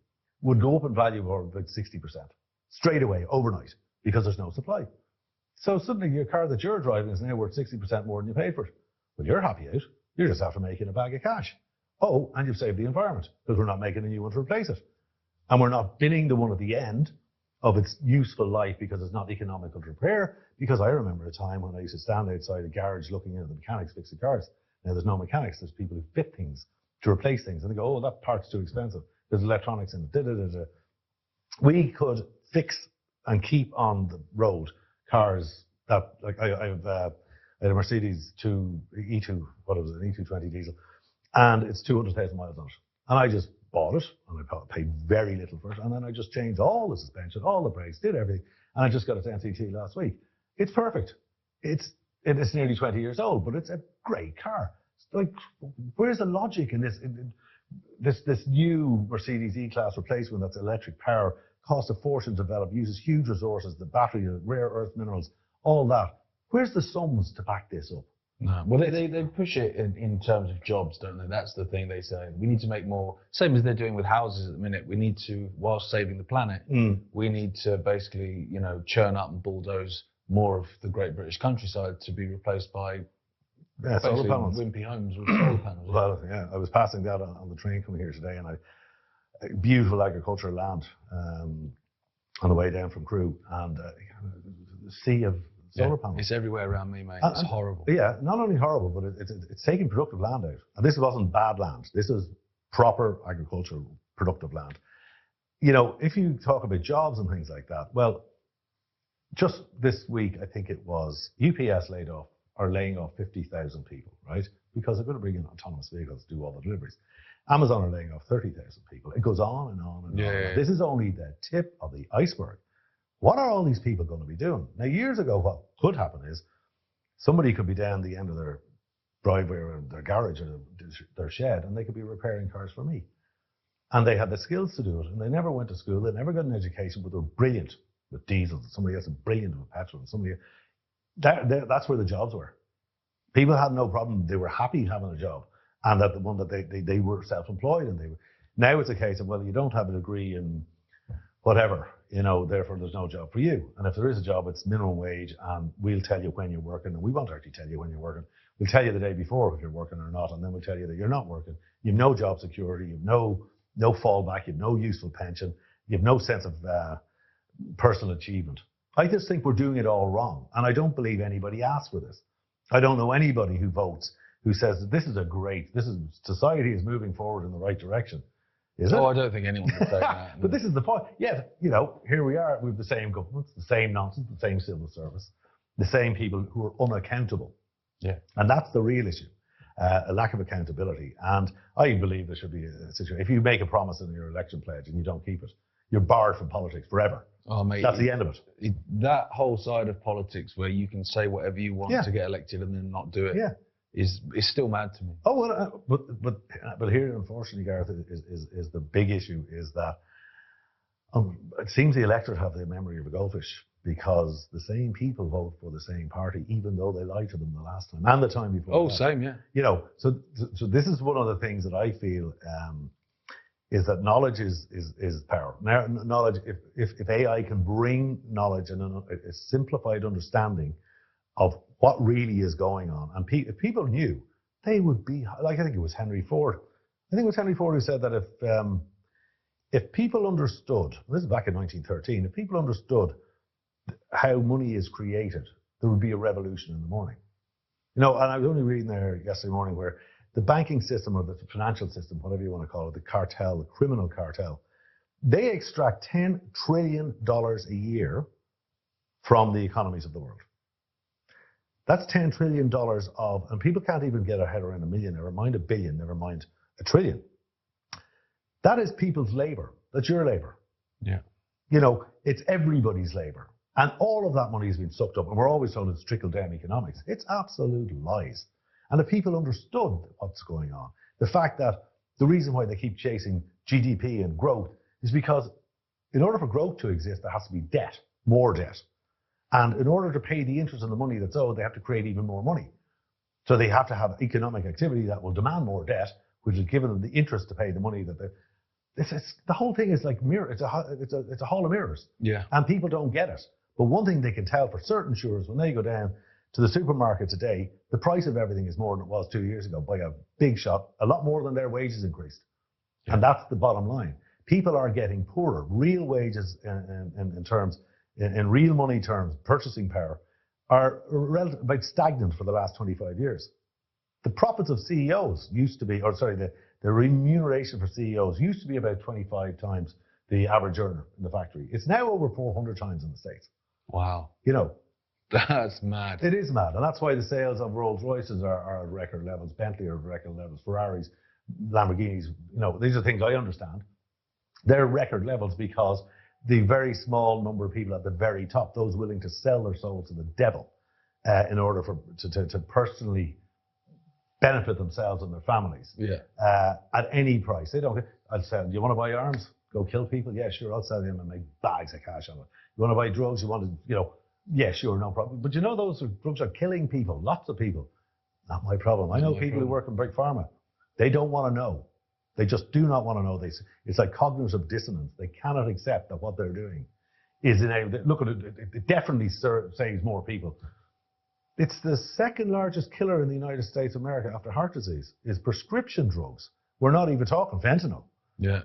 would go up in value by about 60%, straight away, overnight, because there's no supply. So suddenly your car that you're driving is now worth 60% more than you paid for it. Well, you're happy out. You're just after making a bag of cash. Oh, and you've saved the environment because we're not making a new one to replace it. And we're not binning the one at the end of its useful life because it's not economical to repair. Because I remember a time when I used to stand outside a garage looking at the mechanics fixing cars. Now there's no mechanics, there's people who fit things to replace things. And they go, oh, that part's too expensive. There's electronics in it. We could fix and keep on the road cars that, I had a Mercedes E2, what was it, an E220 diesel, and it's 200,000 miles on it. And I just bought it, and I paid very little for it, and then I just changed all the suspension, all the brakes, did everything, and I just got it to NCT last week. It's perfect. It's nearly 20 years old, but it's a great car. Where's the logic in this? This new Mercedes E-Class replacement that's electric power, costs a fortune to develop, uses huge resources, the battery, the rare earth minerals, all that. Where's the sums to back this up? No. Well, they push it in terms of jobs, don't they? That's the thing they say. We need to make more, same as they're doing with houses at the minute. We need to, whilst saving the planet, we need to basically, churn up and bulldoze more of the great British countryside to be replaced by solar panels. Wimpy homes with solar panels. Well, yeah, I was passing that on the train coming here today, and beautiful agricultural land on the way down from Crewe, and the sea of solar panels. It's everywhere around me, mate. It's horrible. Yeah, not only horrible, but it's taking productive land out. And this wasn't bad land. This is proper agricultural productive land. If you talk about jobs and things like that, well, just this week, I think it was, UPS laying off 50,000 people, right? Because they're going to bring in autonomous vehicles to do all the deliveries. Amazon are laying off 30,000 people. It goes on and on and on. Yeah. This is only the tip of the iceberg. What are all these people going to be doing? Now, years ago, what could happen is Somebody could be down the end of their driveway or their garage or their shed, and they could be repairing cars for me. And they had the skills to do it, and they never went to school, they never got an education, but they were brilliant with diesels. Somebody else is brilliant with petrol. That's where the jobs were. People had no problem. They were happy having a job, and that the one that they were self-employed, and now it's a case of, well, you don't have a degree in whatever, therefore there's no job for you. And if there is a job, it's minimum wage, and we'll tell you when you're working, and we won't actually tell you when you're working. We'll tell you the day before if you're working or not, and then we'll tell you that you're not working. You have no job security, you have no fallback, you have no useful pension, you have no sense of personal achievement. I just think we're doing it all wrong, and I don't believe anybody asked for this. I don't know anybody who votes who says that society is moving forward in the right direction. Is it? Oh, I don't think anyone would say that. But this is the point. Yeah, here we are. We have the same governments, the same nonsense, the same civil service, the same people who are unaccountable. Yeah. And that's the real issue, a lack of accountability. And I believe there should be a situation. If you make a promise in your election pledge and you don't keep it, you're barred from politics forever. Oh, mate. That's the end of it. That whole side of politics where you can say whatever you want to get elected and then not do it is still mad to me. Oh, well, but here, unfortunately, Gareth, is the big issue is that it seems the electorate have the memory of a goldfish, because the same people vote for the same party, even though they lied to them the last time and the time before. Oh, same, yeah. So this is one of the things that I feel is that knowledge is power. Now, knowledge, if AI can bring knowledge and a simplified understanding of what really is going on, and if people knew, they would be like, I think it was Henry Ford. I think it was Henry Ford who said that if people understood, this is back in 1913, if people understood how money is created, there would be a revolution in the morning. And I was only reading there yesterday morning where the banking system or the financial system, whatever you want to call it, the cartel, the criminal cartel, they extract $10 trillion a year from the economies of the world. That's $10 trillion and people can't even get their head around a million, never mind a billion, never mind a trillion. That is people's labor. That's your labor. Yeah. It's everybody's labor. And all of that money has been sucked up. And we're always told it's trickle-down economics. It's absolute lies. And if people understood what's going on, the fact that the reason why they keep chasing GDP and growth is because in order for growth to exist, there has to be debt, more debt. And in order to pay the interest on the money that's owed, they have to create even more money. So they have to have economic activity that will demand more debt, which is giving them the interest to pay the money that the whole thing is like mirror. It's a hall of mirrors. Yeah. And people don't get it. But one thing they can tell for certain sure is when they go down to the supermarket today, the price of everything is more than it was 2 years ago by a big shot, a lot more than their wages increased. Yeah. And that's the bottom line. People are getting poorer. Real wages in terms, in real money terms, purchasing power, are about stagnant for the last 25 years. The profits of CEOs used to be, the remuneration for CEOs used to be about 25 times the average earner in the factory. It's now over 400 times in the States. Wow. That's mad. It is mad. And that's why the sales of Rolls Royces are at record levels, Bentley are at record levels, Ferraris, Lamborghinis, these are things I understand. They're record levels because the very small number of people at the very top, those willing to sell their souls to the devil in order to personally benefit themselves and their families at any price. They don't. I'll sell. Do you want to buy arms? Go kill people? Yeah, sure. I'll sell them and make bags of cash on it. You want to buy drugs? Yeah, sure, no problem. But those drugs are killing people, lots of people. Not my problem. I know people who work in big pharma. They don't want to know. They just do not want to know this. It's like cognitive dissonance. They cannot accept that what they're doing is look at it. It definitely saves more people. It's the second largest killer in the United States of America after heart disease is prescription drugs. We're not even talking fentanyl. Yeah.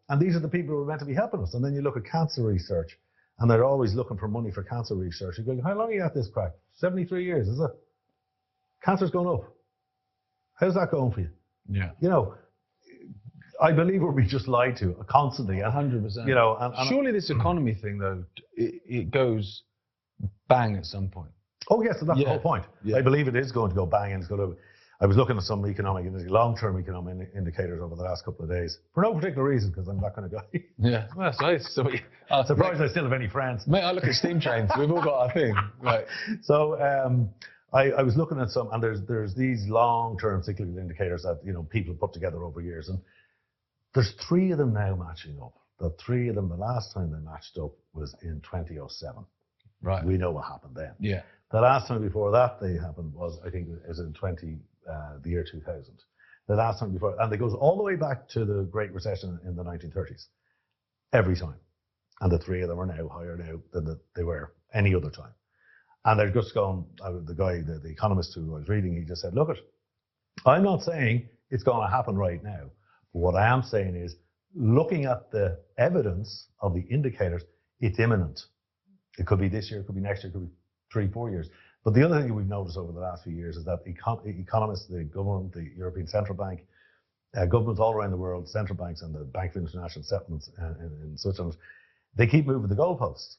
And these are the people who are meant to be helping us. And then you look at cancer research, and they're always looking for money for cancer research. You go, how long are you at this crack? 73 years, is it? Cancer's going up. How's that going for you? Yeah. I believe we're being just lied to constantly. 100%. Surely this economy thing, though, it goes bang at some point. Oh, yes, so that's the whole point. Yeah. I believe it is going to go bang, and it's going to. I was looking at some long-term economic indicators over the last couple of days for no particular reason, because I'm that kind of guy. Yeah, well, that's nice. So, I'm surprised I still have any friends. Mate, I look at steam trains. We've all got our thing. Right. So I was looking at some, and there's these long-term cyclical indicators that people put together over years, and there's 3 of them now matching up. The 3 of them, the last time they matched up was in 2007. Right. We know what happened then. Yeah. The last time before that they happened was, I think, is in the year 2000. The last time before, and it goes all the way back to the Great Recession in the 1930s. Every time, and the 3 of them are now higher now than they were any other time. And they're just going. The economist who I was reading, he just said, "Look, I'm not saying it's going to happen right now. But what I am saying is, looking at the evidence of the indicators, it's imminent. It could be this year, it could be next year, it could be 3-4 years. But the other thing we've noticed over the last few years is that economists, the government, the European Central Bank, governments all around the world, central banks and the Bank of International Settlements in Switzerland, they keep moving the goalposts.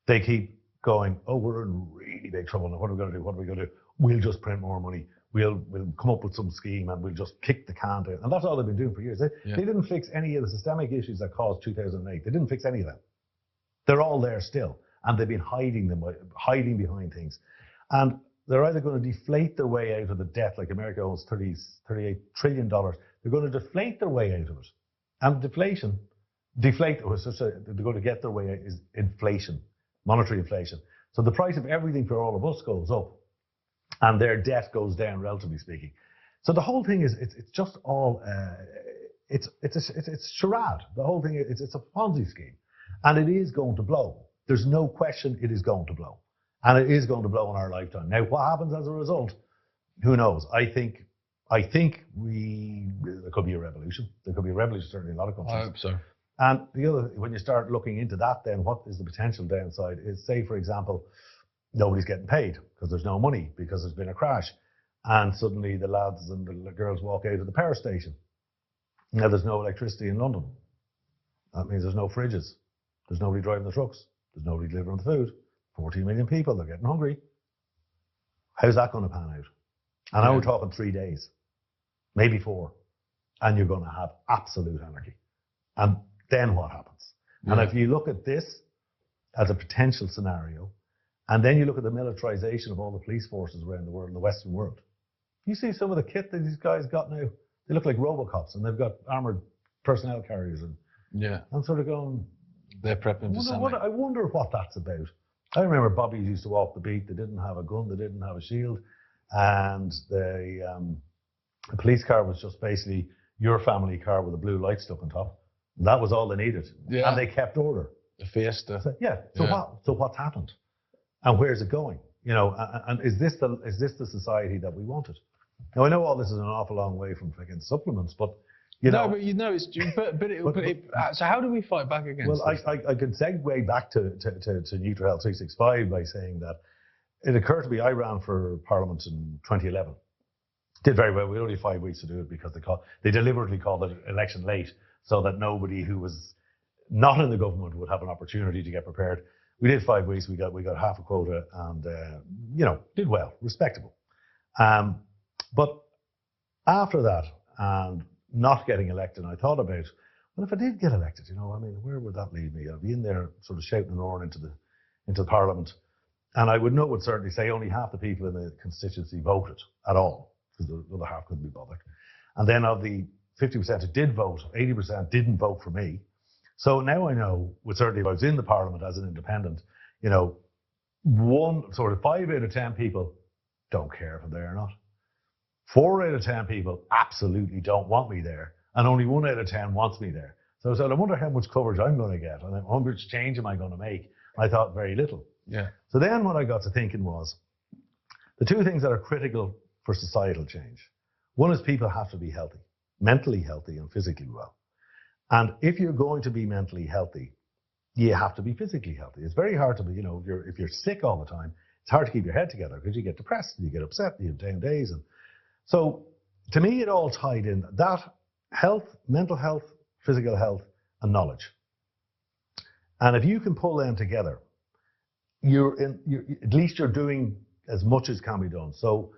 They keep going, oh, we're in really big trouble now. What are we going to do? What are we going to do? We'll just print more money. We'll come up with some scheme and we'll just kick the can down. And that's all they've been doing for years. They didn't fix any of the systemic issues that caused 2008. They didn't fix any of them. They're all there still. And they've been hiding behind things. And they're either going to deflate their way out of the debt, like America owns $38 trillion. They're going to deflate their way out of it. And they're going to get their way out is inflation, monetary inflation. So the price of everything for all of us goes up, and their debt goes down, relatively speaking. So the whole thing is, it's just all, it's charade. The whole thing, it's a Ponzi scheme, and it is going to blow. There's no question it is going to blow, and it is going to blow in our lifetime. Now, what happens as a result? Who knows? I think there could be a revolution. There could be a revolution, certainly in a lot of countries. I hope so. And when you start looking into that, then what is the potential downside? Is, say, for example, nobody's getting paid because there's no money, because there's been a crash, and suddenly the lads and the girls walk out of the power station. Now there's no electricity in London. That means there's no fridges. There's nobody driving the trucks. There's nobody delivering the food. 14 million people, they're getting hungry. How's that going to pan out? And now we're talking 3 days, maybe 4, and you're going to have absolute anarchy. And then what happens? Yeah. And if you look at this as a potential scenario, and then you look at the militarization of all the police forces around the world, in the Western world, you see some of the kit that these guys got now. They look like Robocops, and they've got armored personnel carriers, and I'm sort of going, they're prepping for something. I wonder what that's about. I remember bobbies used to walk the beat. They didn't have a gun. They didn't have a shield, and the police car was just basically your family car with a blue light stuck on top. And that was all they needed, and they kept order. The Fiesta. So what's happened, and where's it going? And is this the society that we wanted? Now I know all this is an awful long way from freaking supplements, but so how do we fight back against this? I can segue back to NutriHealth 365 by saying that it occurred to me, I ran for Parliament in 2011. Did very well. We had only 5 weeks to do it because they deliberately called it election late so that nobody who was not in the government would have an opportunity to get prepared. We did 5 weeks. We got half a quota, and did well, respectable. But after that, and not getting elected, I thought about, well, if I did get elected, where would that leave me? I'd be in there sort of shouting and roaring into the Parliament, and I would certainly say only half the people in the constituency voted at all, because the other half couldn't be bothered. And then of the 50% who did vote, 80% didn't vote for me. So now I know, certainly if I was in the Parliament as an independent, 5 out of 10 people don't care if I'm there or not. 4 out of 10 people absolutely don't want me there, and only 1 out of 10 wants me there. So I said, I wonder how much coverage I'm going to get, and how much change am I going to make? I thought very little. Yeah. So then what I got to thinking was, the 2 things that are critical for societal change. One is people have to be healthy, mentally healthy and physically well. And if you're going to be mentally healthy, you have to be physically healthy. It's very hard to be, if you're sick all the time, it's hard to keep your head together because you get depressed and you get upset and you have down days. And so to me, it all tied in that health, mental health, physical health, and knowledge. And if you can pull them together, at least you're doing as much as can be done. So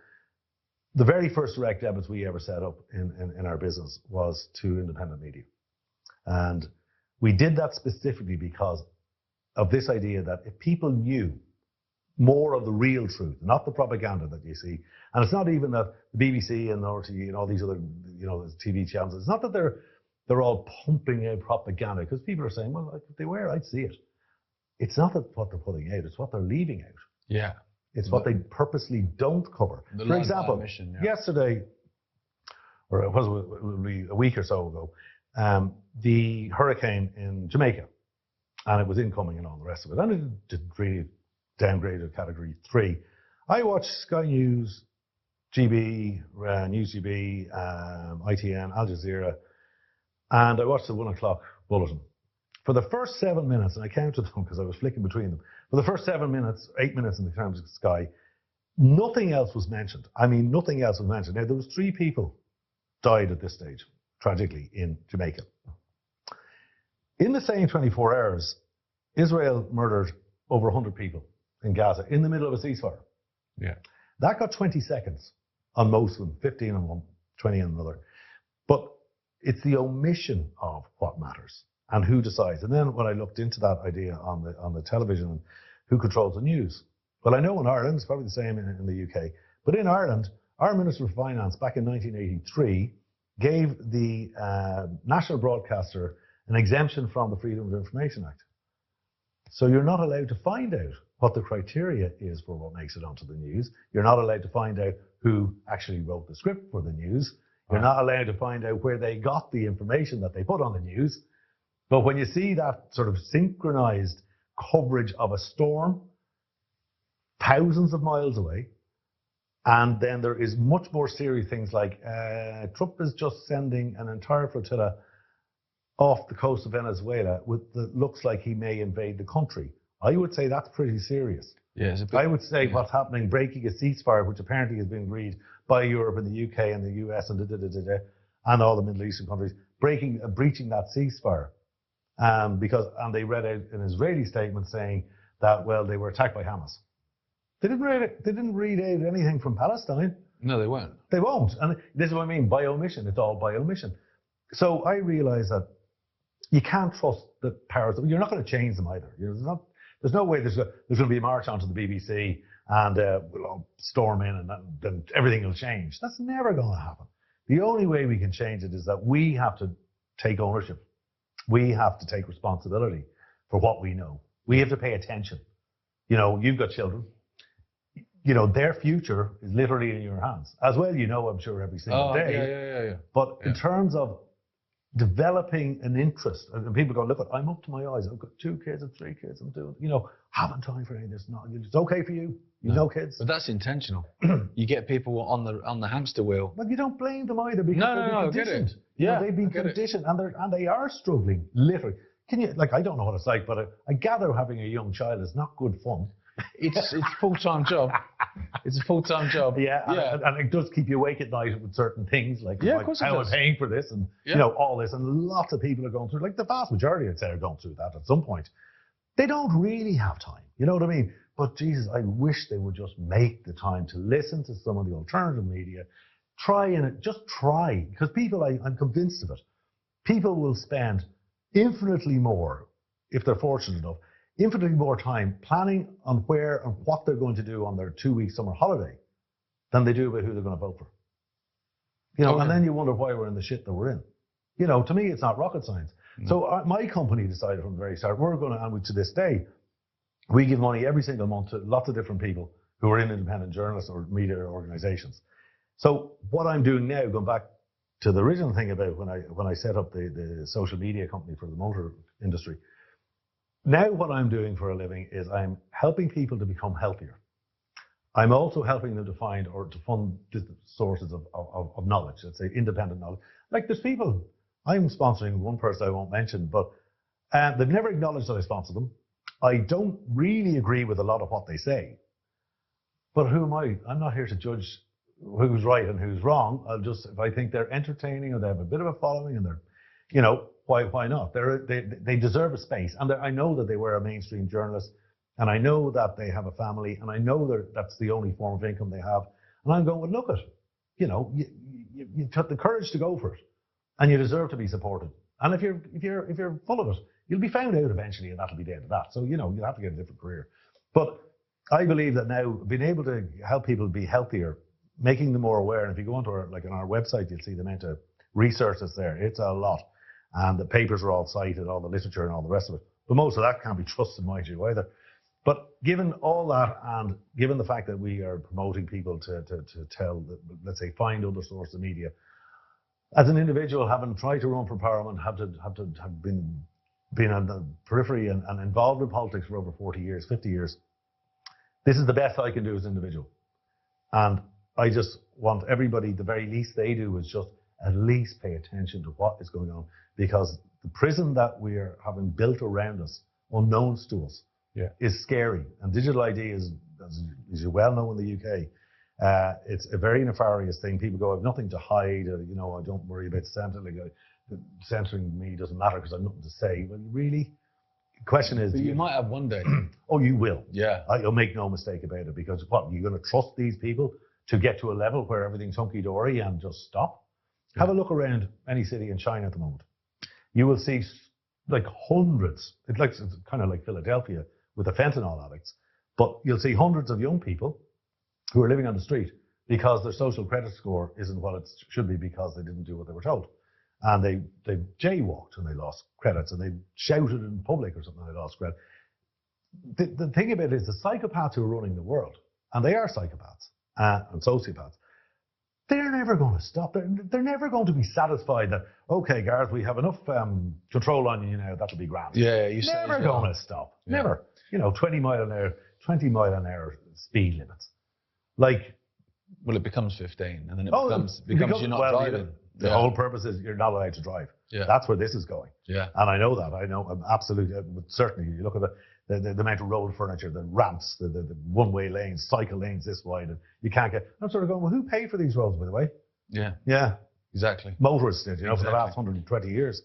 the very first direct debits we ever set up in our business was to independent media. And we did that specifically because of this idea that if people knew more of the real truth, not the propaganda that you see. And it's not even that the BBC and RTE and all these other, TV channels. It's not that they're all pumping out propaganda, because people are saying, well, if they were, I'd see it. It's not that what they're putting out; it's what they're leaving out. Yeah. It's what they purposely don't cover. For example, yesterday, or it would be a week or so ago, the hurricane in Jamaica, and it was incoming and all the rest of it, and it did really downgraded to category 3. I watched Sky News, GB, News GB, ITN, Al Jazeera, and I watched the 1 o'clock bulletin. For the first 7 minutes, and I counted them because I was flicking between them, for the first 7 minutes, 8 minutes in the terms of Sky, nothing else was mentioned. I mean, nothing else was mentioned. Now, there was 3 people died at this stage, tragically, in Jamaica. In the same 24 hours, Israel murdered over 100 people in Gaza in the middle of a ceasefire. Yeah. That got 20 seconds on most of them, 15 on one, 20 on another. But it's the omission of what matters and who decides. And then when I looked into that idea on the television and who controls the news, well, I know in Ireland, it's probably the same in the UK, but in Ireland, our Minister of Finance back in 1983 gave the national broadcaster an exemption from the Freedom of Information Act. So you're not allowed to find out what the criteria is for what makes it onto the news. You're not allowed to find out who actually wrote the script for the news. You're not allowed to find out where they got the information that they put on the news. But when you see that sort of synchronized coverage of a storm thousands of miles away, and then there is much more serious things like Trump is just sending an entire flotilla off the coast of Venezuela that looks like he may invade the country. I would say that's pretty serious. Yeah, I would say what's happening, breaking a ceasefire, which apparently has been agreed by Europe and the UK and the US and and all the Middle Eastern countries, breaching that ceasefire, and they read out an Israeli statement saying that, well, they were attacked by Hamas. They didn't read out anything from Palestine. No, they won't. They won't, and this is what I mean by omission. It's all by omission. So I realise that you can't trust the powers. You're not going to change them either. There's no way there's going to be a march onto the BBC and we'll all storm in and then everything will change. That's never going to happen. The only way we can change it is that we have to take ownership. We have to take responsibility for what we know. We have to pay attention. You've got children. Their future is literally in your hands. As well, I'm sure every single day. Yeah. But in terms of developing an interest, and people go, look, I'm up to my eyes. I've got 2 kids and 3 kids. I'm doing, haven't time for any of this. No, it's okay for you. You know kids. But that's intentional. You get people on the hamster wheel. But you don't blame them either because no, they've been conditioned. Yeah, they've been conditioned, and they are struggling literally. Can you I don't know what it's like, but I gather having a young child is not good fun. It's a full-time job. It's a full-time job. Yeah. And it does keep you awake at night with certain things like of course how I'm paying for this and all this, and lots of people are going through, like the vast majority I'd say are going through that at some point. They don't really have time. You know what I mean? But Jesus, I wish they would just make the time to listen to some of the alternative media. Just try, because people, I'm convinced of it. People will spend infinitely more, if they're fortunate enough, infinitely more time planning on where and what they're going to do on their 2-week summer holiday than they do about who they're going to vote for. And then you wonder why we're in the shit that we're in. To me, it's not rocket science. So my company decided from the very start, we're going to, and to this day, we give money every single month to lots of different people who are in independent journalists or media organizations. So what I'm doing now, going back to the original thing about when I set up the social media company for the motor industry, now what I'm doing for a living is I'm helping people to become healthier. I'm also helping them to find or to fund sources of knowledge, let's say independent knowledge. Like there's people, I'm sponsoring one person I won't mention, but they've never acknowledged that I sponsor them. I don't really agree with a lot of what they say. But who am I? I'm not here to judge who's right and who's wrong. If I think they're entertaining or they have a bit of a following and they're, why not? They deserve a space. And I know that they were a mainstream journalist, and I know that they have a family, and I know that's the only form of income they have. And I'm going, well, look at, you've got the courage to go for it, and you deserve to be supported. And if you're full of it, you'll be found out eventually, and that'll be the end of that. So, you'll have to get a different career. But I believe that now being able to help people be healthier, making them more aware, and if you go onto our, like on our website, you'll see the amount of research that's there. It's a lot. And the papers are all cited, all the literature and all the rest of it. But most of that can't be trusted, mind you, either. But given all that, and given the fact that we are promoting people to tell, let's say, find other sources of media, as an individual, having tried to run for Parliament, have been on the periphery and involved in politics for over 40 years, 50 years, this is the best I can do as an individual. And I just want everybody, the very least they do is just at least pay attention to what is going on, because the prison that we are having built around us, unknowns to us, is scary. And digital ID is, as you well know in the UK, it's a very nefarious thing. People go, I've nothing to hide, you know, I don't worry about censoring me, doesn't matter because I've nothing to say. Well, really? The question is... But you might have one day. Oh, you will. Yeah. You'll make no mistake about it, because what, you're going to trust these people to get to a level where everything's hunky-dory and just stop? Yeah. Have a look around any city in China at the moment. You will see like hundreds, it's kind of like Philadelphia with the fentanyl addicts, but you'll see hundreds of young people who are living on the street because their social credit score isn't what it should be, because they didn't do what they were told. And they jaywalked and they lost credits, and they shouted in public or something and they lost credit. The thing about it is the psychopaths who are running the world, and they are psychopaths and sociopaths, they're never going to stop. They're never going to be satisfied that, okay, Gareth, we have enough control on you now, that'll be grand. Yeah, you never going to stop. Yeah. Never. You know, 20 mile an hour speed limits. Like, well, it becomes 15, and then it becomes you're not driving. The whole purpose is you're not allowed to drive. Yeah. That's where this is going. Yeah. And I know that. I know. I'm absolutely. Certainly, you look at the amount of road furniture, the ramps, the one-way lanes, cycle lanes this wide, and you can't get. I'm sort of going, well, who paid for these roads, by the way? Yeah. Yeah. Exactly. Motorists did, for the last 120 years.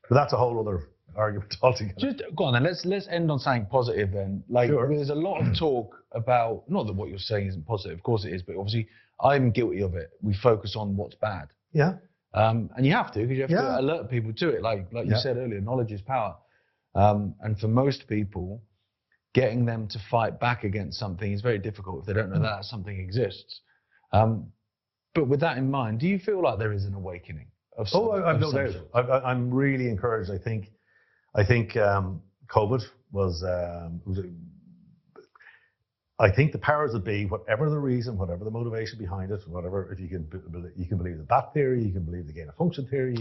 But that's a whole other argument altogether. Just go on then. Let's end on something positive then. Like, sure. There's a lot of talk about, not that what you're saying isn't positive, of course it is, but obviously I'm guilty of it. We focus on what's bad. Yeah. And you have to, because you have to alert people to it. Like you said earlier, knowledge is power. And for most people, getting them to fight back against something is very difficult if they don't know that something exists. But with that in mind, do you feel like there is an awakening of some? I've no doubt. I'm really encouraged. I think COVID was I think the powers that be, whatever the reason, whatever the motivation behind it, whatever, if you can believe the bat theory, you can believe the gain of function theory.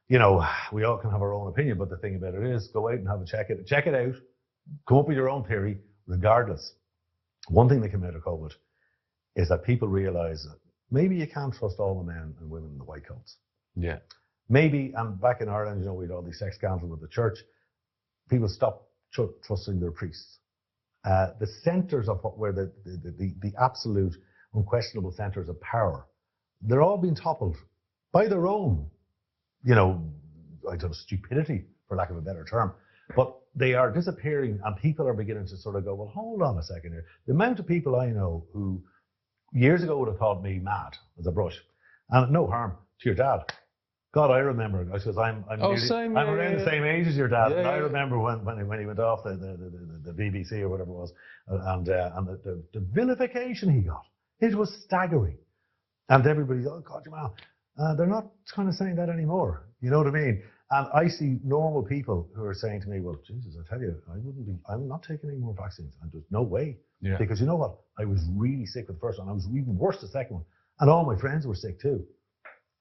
We all can have our own opinion, but the thing about it is, go out and have a check it out, come up with your own theory, regardless. One thing that came out of COVID is that people realize that maybe you can't trust all the men and women in the white coats. Yeah. Maybe, and back in Ireland, we had all these sex scandals with the church. People stopped trusting their priests. The centres of where the absolute, unquestionable centres of power, they're all being toppled by their own, stupidity, for lack of a better term. But they are disappearing, and people are beginning to sort of go, well, hold on a second here. The amount of people I know who years ago would have called me mad as a brush, and no harm to your dad. God, I remember, because I'm around the same age as your dad, and I remember when he went off the BBC or whatever it was, and the vilification he got, it was staggering. And everybody's, oh God, Jamal, they're not kind of saying that anymore. You know what I mean? And I see normal people who are saying to me, well, Jesus, I tell you, I'm not taking any more vaccines. And there's no way. Yeah. Because you know what? I was really sick with the first one. I was even worse the second one. And all my friends were sick too.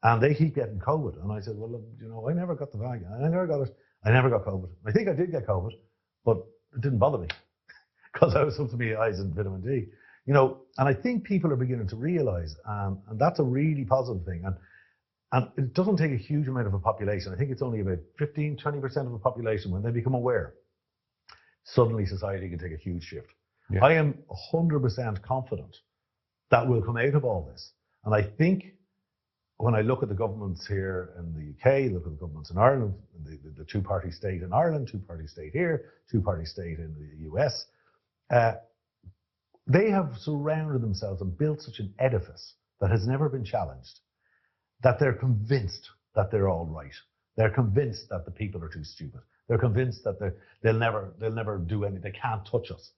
And they keep getting COVID. And I said, well, I never got the vaccine. I never got it. I never got COVID. I think I did get COVID, but it didn't bother me because I was up to my eyes in vitamin D. And I think people are beginning to realize, and that's a really positive thing. And it doesn't take a huge amount of a population. I think it's only about 15, 20% of the population, when they become aware, suddenly society can take a huge shift. Yeah. I am 100% confident that will come out of all this. And I think when I look at the governments here in the UK, look at the governments in Ireland, the two-party state in Ireland, two-party state here, two-party state in the US, they have surrounded themselves and built such an edifice that has never been challenged, that they're convinced that they're all right. They're convinced that the people are too stupid. They're convinced that they'll never do anything. They can't touch us.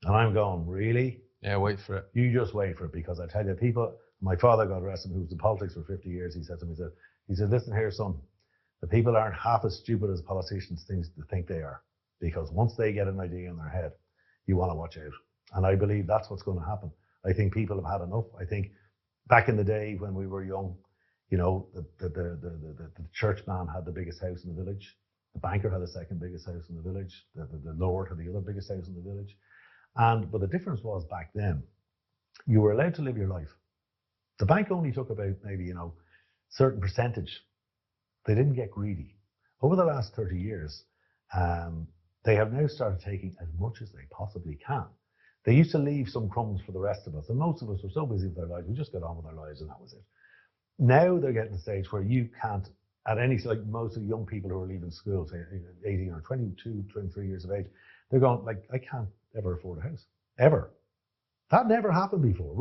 And I'm going, really? Yeah, wait for it. You just wait for it, because I tell you, people, my father, God rest him, who was in politics for 50 years, he said to me, he said, listen here, son, the people aren't half as stupid as politicians think they are, because once they get an idea in their head, you want to watch out. And I believe that's what's going to happen. I think people have had enough. I think back in the day when we were young, you know, the churchman had the biggest house in the village. The banker had the second biggest house in the village. The lord had the other biggest house in the village. But the difference was back then, you were allowed to live your life. The bank only took about maybe, you know, certain percentage. They didn't get greedy. Over the last 30 years, they have now started taking as much as they possibly can. They used to leave some crumbs for the rest of us, and most of us were so busy with our lives, we just got on with our lives and that was it. Now they're getting to the stage where you can't, at any, like most of the young people who are leaving school, say 18 or 22, 23 years of age, they're going like, I can't ever afford a house, ever. That never happened before.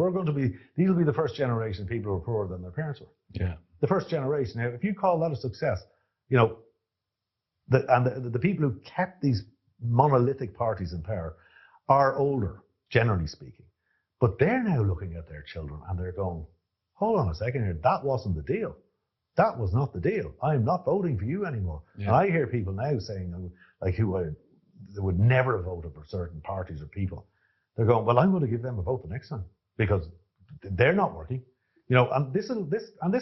These will be the first generation of people who are poorer than their parents were. Yeah. The first generation. Now, if you call that a success, you know, the people who kept these monolithic parties in power are older, generally speaking. But they're now looking at their children and they're going, hold on a second here, that wasn't the deal. That was not the deal. I'm not voting for you anymore. Yeah. And I hear people now saying, like, they would never have voted for certain parties or people. They're going, well, I'm going to give them a vote the next time because they're not working. You know, and this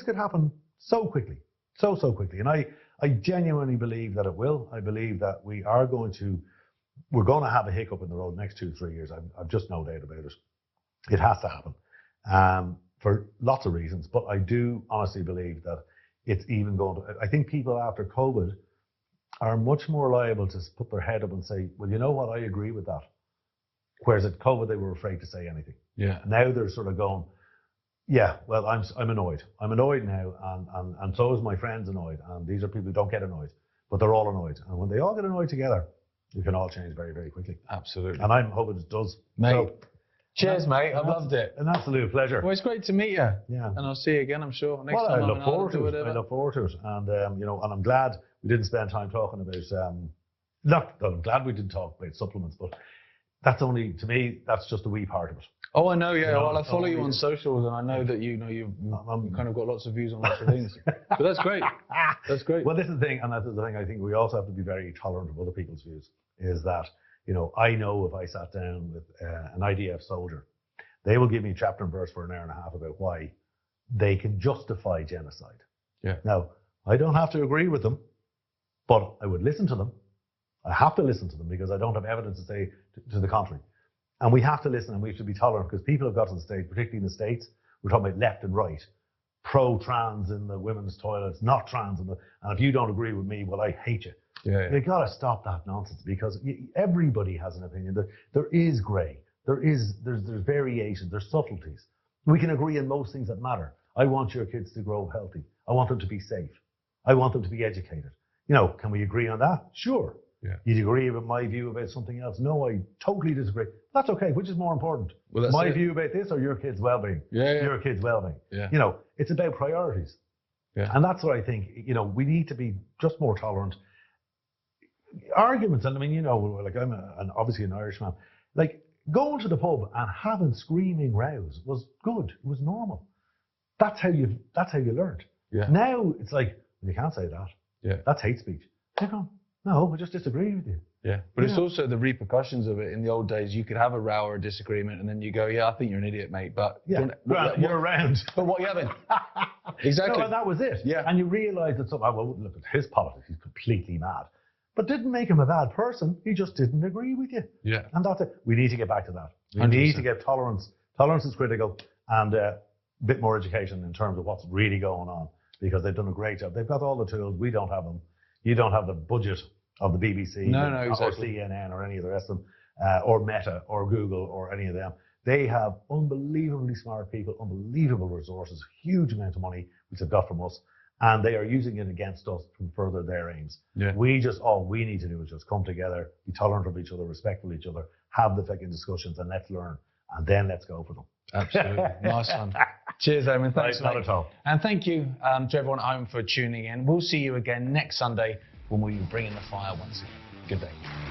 could happen so quickly, so quickly. And I genuinely believe that it will. I believe that we're going to have a hiccup in the road next 2-3 years. I've just no doubt about it. It has to happen for lots of reasons. But I do honestly believe that it's even going to. I think people after COVID are much more liable to put their head up and say, well, you know what, I agree with that. Whereas at COVID, they were afraid to say anything. Yeah. Now they're sort of going, yeah, well, I'm annoyed. I'm annoyed now, and so is my friends annoyed. And these are people who don't get annoyed, but they're all annoyed. And when they all get annoyed together, you can all change very, very quickly. Absolutely. And I'm hoping it does. Mate, so, cheers, mate. I've loved it. An absolute pleasure. Well, it's great to meet you. Yeah. And I'll see you again, I'm sure. Next well, time I look forward to it. Whatever. I look forward to it. And, you know, and I'm glad we didn't spend time talking about, I'm glad we didn't talk about supplements, but that's only, to me, that's just a wee part of it. Oh, I know, yeah. You know, well, I follow you on socials, and I know that you've kind of got lots of views on lots of things. But that's great. That's great. Well, this is the thing, and that's the thing. I think we also have to be very tolerant of other people's views. Is that, you know, I know if I sat down with an IDF soldier, they will give me chapter and verse for an hour and a half about why they can justify genocide. Yeah. Now, I don't have to agree with them, but I would listen to them. I have to listen to them because I don't have evidence to say to the contrary. And we have to listen and we should be tolerant because people have got to the stage, particularly in the States, we're talking about left and right, pro-trans in the women's toilets, not trans and if you don't agree with me, well, I hate you. Yeah. You've got to stop that nonsense because everybody has an opinion. There is grey. There's variations. There's subtleties. We can agree on most things that matter. I want your kids to grow healthy. I want them to be safe. I want them to be educated. You know, can we agree on that? Sure. Yeah. You'd agree with my view about something else? No, I totally disagree. That's okay. Which is more important? Well, my view about this or your kids' well-being? Yeah. Your kids' well-being. Yeah. You know, it's about priorities. Yeah. And that's what I think, you know, we need to be just more tolerant. Arguments, and I mean, you know, like I'm obviously an Irishman, like going to the pub and having screaming rows was good. It was normal. That's how you learned. Yeah. Now it's like, you can't say that. Yeah. That's hate speech. They're going, no, I just disagree with you. Yeah. But it's also the repercussions of it. In the old days, you could have a row or a disagreement and then you go, yeah, I think you're an idiot, mate. But yeah, you're around. But what are you having? Exactly. No, and that was it. Yeah. And you realise that well, look at his politics, he's completely mad. But didn't make him a bad person. He just didn't agree with you. Yeah. And that's it. We need to get back to that. We 100%. need to get tolerance. Tolerance is critical, and a bit more education in terms of what's really going on, because they've done a great job. They've got all the tools. We don't have them. You don't have the budget of the BBC exactly. or CNN or any of the rest of them, or Meta or Google or any of them. They have unbelievably smart people, unbelievable resources, huge amount of money, which they've got from us. And they are using it against us to further their aims. Yeah. All we need to do is just come together, be tolerant of each other, respectful of each other, have the fucking discussions, and let's learn. And then let's go for them. Absolutely. Nice one. Cheers, Eamonn. Thanks, Not at all. And thank you to everyone at home for tuning in. We'll see you again next Sunday when we bring in the fire once again. Good day.